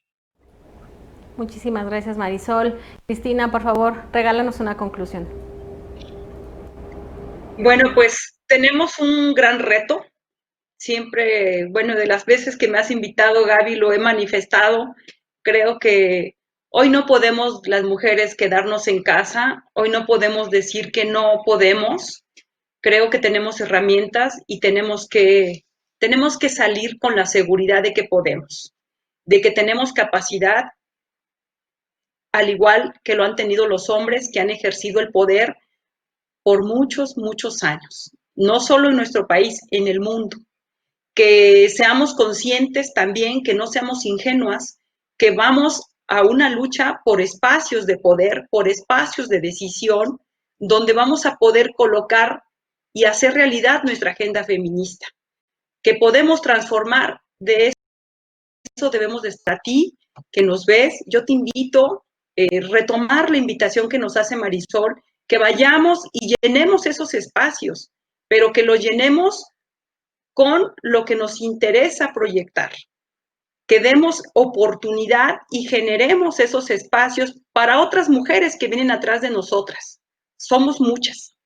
Muchísimas gracias, Marisol. Cristina, por favor, regálanos una conclusión. Bueno, pues tenemos un gran reto. Siempre, bueno, de las veces que me has invitado, Gaby, lo he manifestado. Creo que hoy no podemos las mujeres quedarnos en casa, hoy no podemos decir que no podemos. Creo que tenemos herramientas y tenemos que salir con la seguridad de que podemos, de que tenemos capacidad, al igual que lo han tenido los hombres que han ejercido el poder por muchos, muchos años, no solo en nuestro país, en el mundo. Que seamos conscientes también, que no seamos ingenuas, que vamos a una lucha por espacios de poder, por espacios de decisión, donde vamos a poder colocar y hacer realidad nuestra agenda feminista, que podemos transformar. De eso debemos de estar. A ti, que nos ves, yo te invito a retomar la invitación que nos hace Marisol, que vayamos y llenemos esos espacios, pero que los llenemos con lo que nos interesa proyectar, que demos oportunidad y generemos esos espacios para otras mujeres que vienen atrás de nosotras. Somos muchas.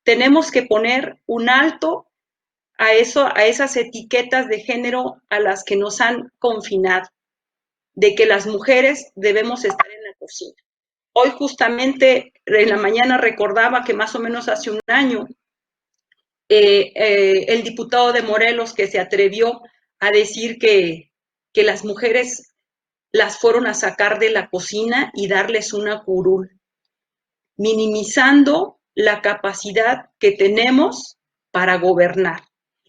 Tenemos que poner un alto a esas etiquetas de género a las que nos han confinado, de que las mujeres debemos estar en la cocina. Hoy justamente en la mañana recordaba que más o menos hace un año el diputado de Morelos que se atrevió a decir que las mujeres las fueron a sacar de la cocina y darles una curul, minimizando la capacidad que tenemos para gobernar.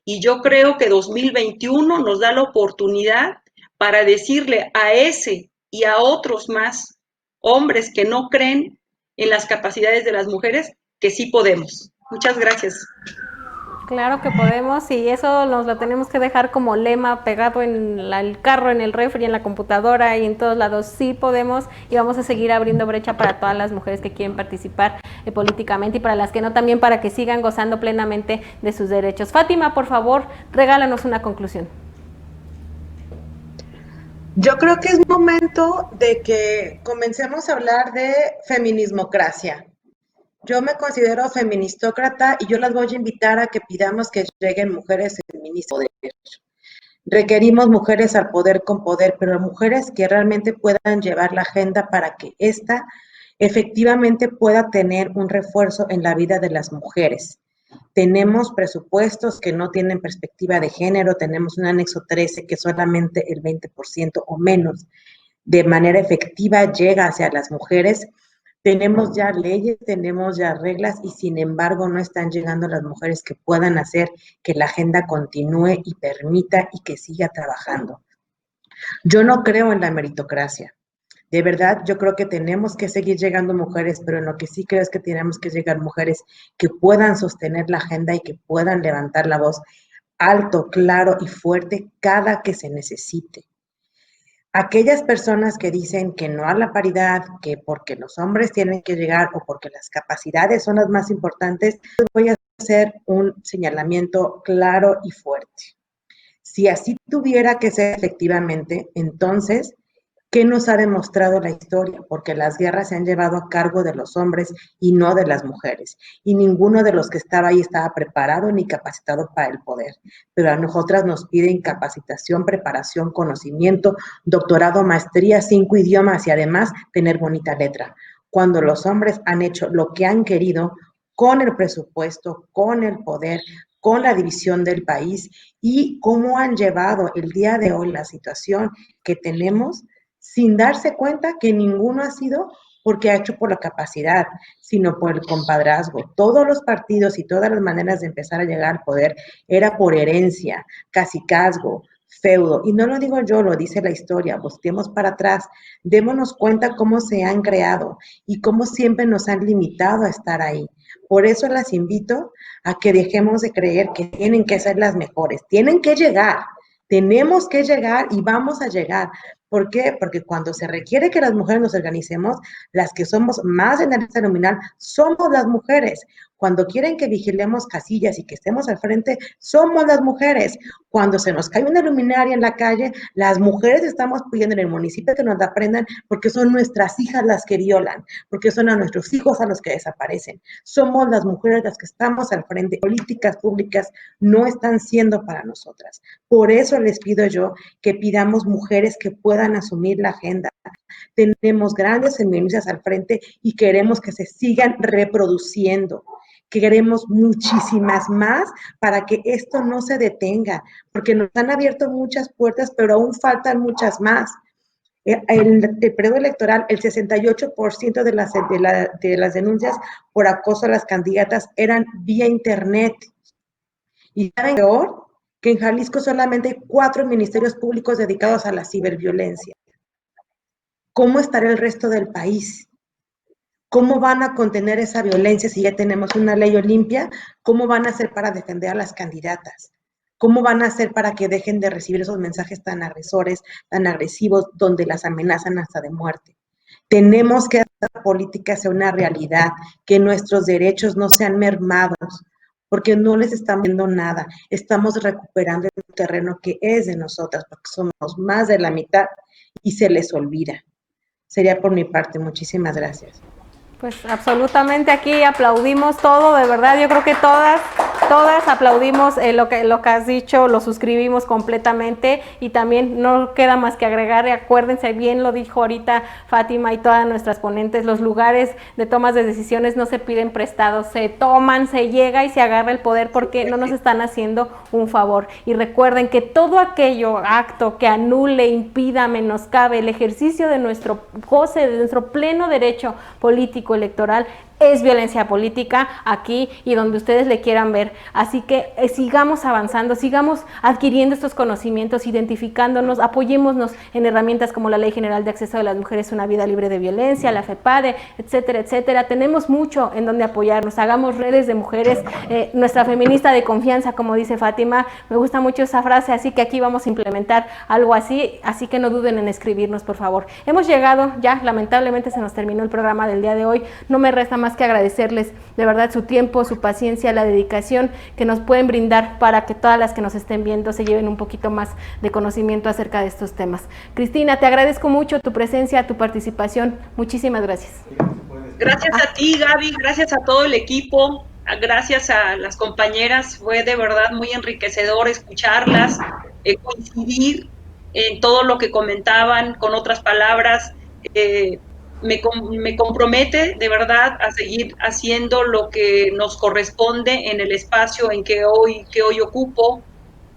Y yo creo que 2021 nos da la oportunidad para decirle a ese y a otros más hombres que no creen en las capacidades de las mujeres que sí podemos. Muchas gracias. Claro que podemos, y eso nos lo tenemos que dejar como lema pegado en el carro, en el refri, en la computadora y en todos lados. Sí podemos, y vamos a seguir abriendo brecha para todas las mujeres que quieren participar políticamente, y para las que no también, para que sigan gozando plenamente de sus derechos. Fátima, por favor, regálanos una conclusión. Yo creo que es momento de que comencemos a hablar de feminismocracia. Yo me considero feministócrata y yo las voy a invitar a que pidamos que lleguen mujeres feministas al poder. Requerimos mujeres al poder con poder, pero mujeres que realmente puedan llevar la agenda para que ésta efectivamente pueda tener un refuerzo en la vida de las mujeres. Tenemos presupuestos que no tienen perspectiva de género, tenemos un anexo 13 que solamente el 20% o menos de manera efectiva llega hacia las mujeres. Tenemos ya leyes, tenemos ya reglas y sin embargo no están llegando las mujeres que puedan hacer que la agenda continúe y permita y que siga trabajando. Yo no creo en la meritocracia. De verdad, yo creo que tenemos que seguir llegando mujeres, pero en lo que sí creo es que tenemos que llegar mujeres que puedan sostener la agenda y que puedan levantar la voz alto, claro y fuerte cada que se necesite. Aquellas personas que dicen que no a la paridad, que porque los hombres tienen que llegar o porque las capacidades son las más importantes, voy a hacer un señalamiento claro y fuerte. Si así tuviera que ser efectivamente, entonces, ¿qué nos ha demostrado la historia? Porque las guerras se han llevado a cargo de los hombres y no de las mujeres. Y ninguno de los que estaba ahí estaba preparado ni capacitado para el poder. Pero a nosotras nos piden capacitación, preparación, conocimiento, doctorado, maestría, 5 idiomas y además tener bonita letra. Cuando los hombres han hecho lo que han querido con el presupuesto, con el poder, con la división del país y cómo han llevado el día de hoy la situación que tenemos sin darse cuenta que ninguno ha sido porque ha hecho por la capacidad, sino por el compadrazgo. Todos los partidos y todas las maneras de empezar a llegar al poder era por herencia, cacicazgo, feudo. Y no lo digo yo, lo dice la historia. Busquemos para atrás, démonos cuenta cómo se han creado y cómo siempre nos han limitado a estar ahí. Por eso las invito a que dejemos de creer que tienen que ser las mejores, tienen que llegar. Tenemos que llegar y vamos a llegar. ¿Por qué? Porque cuando se requiere que las mujeres nos organicemos, las que somos más en la lista nominal somos las mujeres. Cuando quieren que vigilemos casillas y que estemos al frente, somos las mujeres. Cuando se nos cae una luminaria en la calle, las mujeres estamos pidiendo en el municipio que nos la prendan porque son nuestras hijas las que violan, porque son a nuestros hijos a los que desaparecen. Somos las mujeres las que estamos al frente. Políticas públicas no están siendo para nosotras. Por eso les pido yo que pidamos mujeres que puedan asumir la agenda. Tenemos grandes feministas al frente y queremos que se sigan reproduciendo. Queremos muchísimas más para que esto no se detenga, porque nos han abierto muchas puertas, pero aún faltan muchas más. El periodo electoral, el 68% de las denuncias por acoso a las candidatas eran vía internet. Y saben peor, que en Jalisco solamente hay 4 ministerios públicos dedicados a la ciberviolencia. ¿Cómo estará el resto del país? ¿Cómo van a contener esa violencia si ya tenemos una ley Olimpia? ¿Cómo van a hacer para defender a las candidatas? ¿Cómo van a hacer para que dejen de recibir esos mensajes tan agresores, tan agresivos, donde las amenazan hasta de muerte? Tenemos que hacer que la política sea una realidad, que nuestros derechos no sean mermados, porque no les estamos viendo nada. Estamos recuperando el terreno que es de nosotras, porque somos más de la mitad y se les olvida. Sería por mi parte. Muchísimas gracias. Pues absolutamente aquí aplaudimos todo, de verdad, yo creo que todas aplaudimos lo que has dicho, lo suscribimos completamente y también no queda más que agregar, acuérdense, bien lo dijo ahorita Fátima y todas nuestras ponentes, los lugares de tomas de decisiones no se piden prestados, se toman, se llega y se agarra el poder porque no nos están haciendo un favor. Y recuerden que todo aquello, acto que anule, impida, menoscabe el ejercicio de nuestro goce, de nuestro pleno derecho político electoral, es violencia política aquí y donde ustedes le quieran ver. Así que sigamos avanzando, sigamos adquiriendo estos conocimientos, identificándonos, apoyémonos en herramientas como la Ley General de Acceso de las Mujeres a una Vida Libre de Violencia, la FEPADE, etcétera, etcétera. Tenemos mucho en donde apoyarnos, hagamos redes de mujeres, nuestra feminista de confianza, como dice Fátima, me gusta mucho esa frase, así que aquí vamos a implementar algo así que no duden en escribirnos, por favor. Hemos llegado ya, lamentablemente se nos terminó el programa del día de hoy, no me resta más que agradecerles de verdad su tiempo, su paciencia, la dedicación que nos pueden brindar para que todas las que nos estén viendo se lleven un poquito más de conocimiento acerca de estos temas. Cristina, te agradezco mucho tu presencia, tu participación. Muchísimas gracias. Gracias a ti, Gaby, gracias a todo el equipo, gracias a las compañeras, fue de verdad muy enriquecedor escucharlas, coincidir en todo lo que comentaban, con otras palabras, me compromete de verdad a seguir haciendo lo que nos corresponde en el espacio en que hoy ocupo.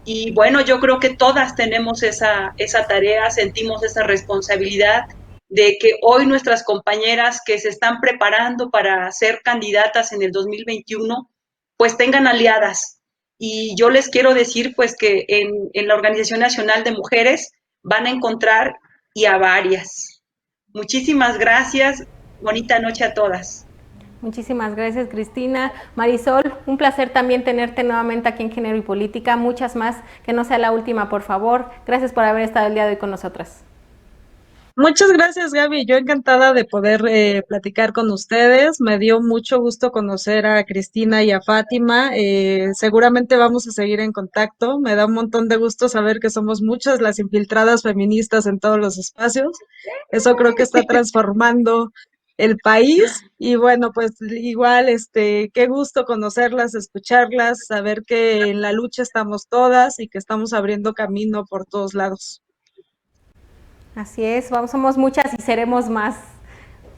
Y bueno, yo creo que todas tenemos esa tarea, sentimos esa responsabilidad de que hoy nuestras compañeras que se están preparando para ser candidatas en el 2021, pues tengan aliadas. Y yo les quiero decir pues que en la Organización Nacional de Mujeres van a encontrar y a varias. Muchísimas gracias. Bonita noche a todas. Muchísimas gracias, Cristina. Marisol, un placer también tenerte nuevamente aquí en Género y Política. Muchas más, que no sea la última, por favor. Gracias por haber estado el día de hoy con nosotras. Muchas gracias, Gaby. Yo encantada de poder platicar con ustedes. Me dio mucho gusto conocer a Cristina y a Fátima. Seguramente vamos a seguir en contacto. Me da un montón de gusto saber que somos muchas las infiltradas feministas en todos los espacios. Eso creo que está transformando el país. Y bueno, pues igual, qué gusto conocerlas, escucharlas, saber que en la lucha estamos todas y que estamos abriendo camino por todos lados. Así es, somos muchas y seremos más.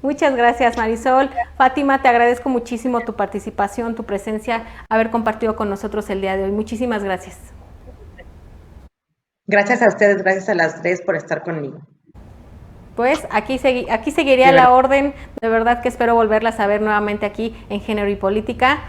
Muchas gracias, Marisol. Fátima, te agradezco muchísimo tu participación, tu presencia, haber compartido con nosotros el día de hoy. Muchísimas gracias. Gracias a ustedes, gracias a las tres por estar conmigo. Pues aquí seguiría la orden, de verdad que espero volverlas a ver nuevamente aquí en Género y Política.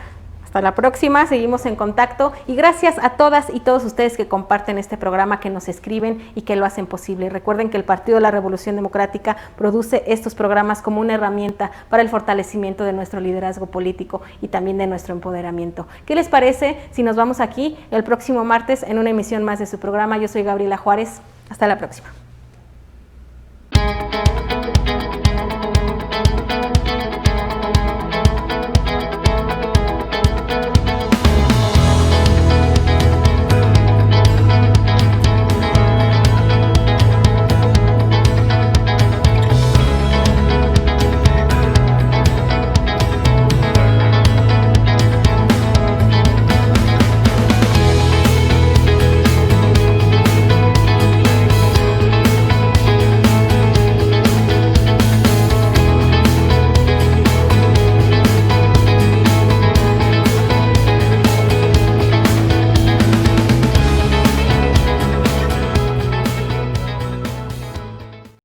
Hasta la próxima, seguimos en contacto y gracias a todas y todos ustedes que comparten este programa, que nos escriben y que lo hacen posible. Y recuerden que el Partido de la Revolución Democrática produce estos programas como una herramienta para el fortalecimiento de nuestro liderazgo político y también de nuestro empoderamiento. ¿Qué les parece si nos vamos aquí el próximo martes en una emisión más de su programa? Yo soy Gabriela Juárez. Hasta la próxima.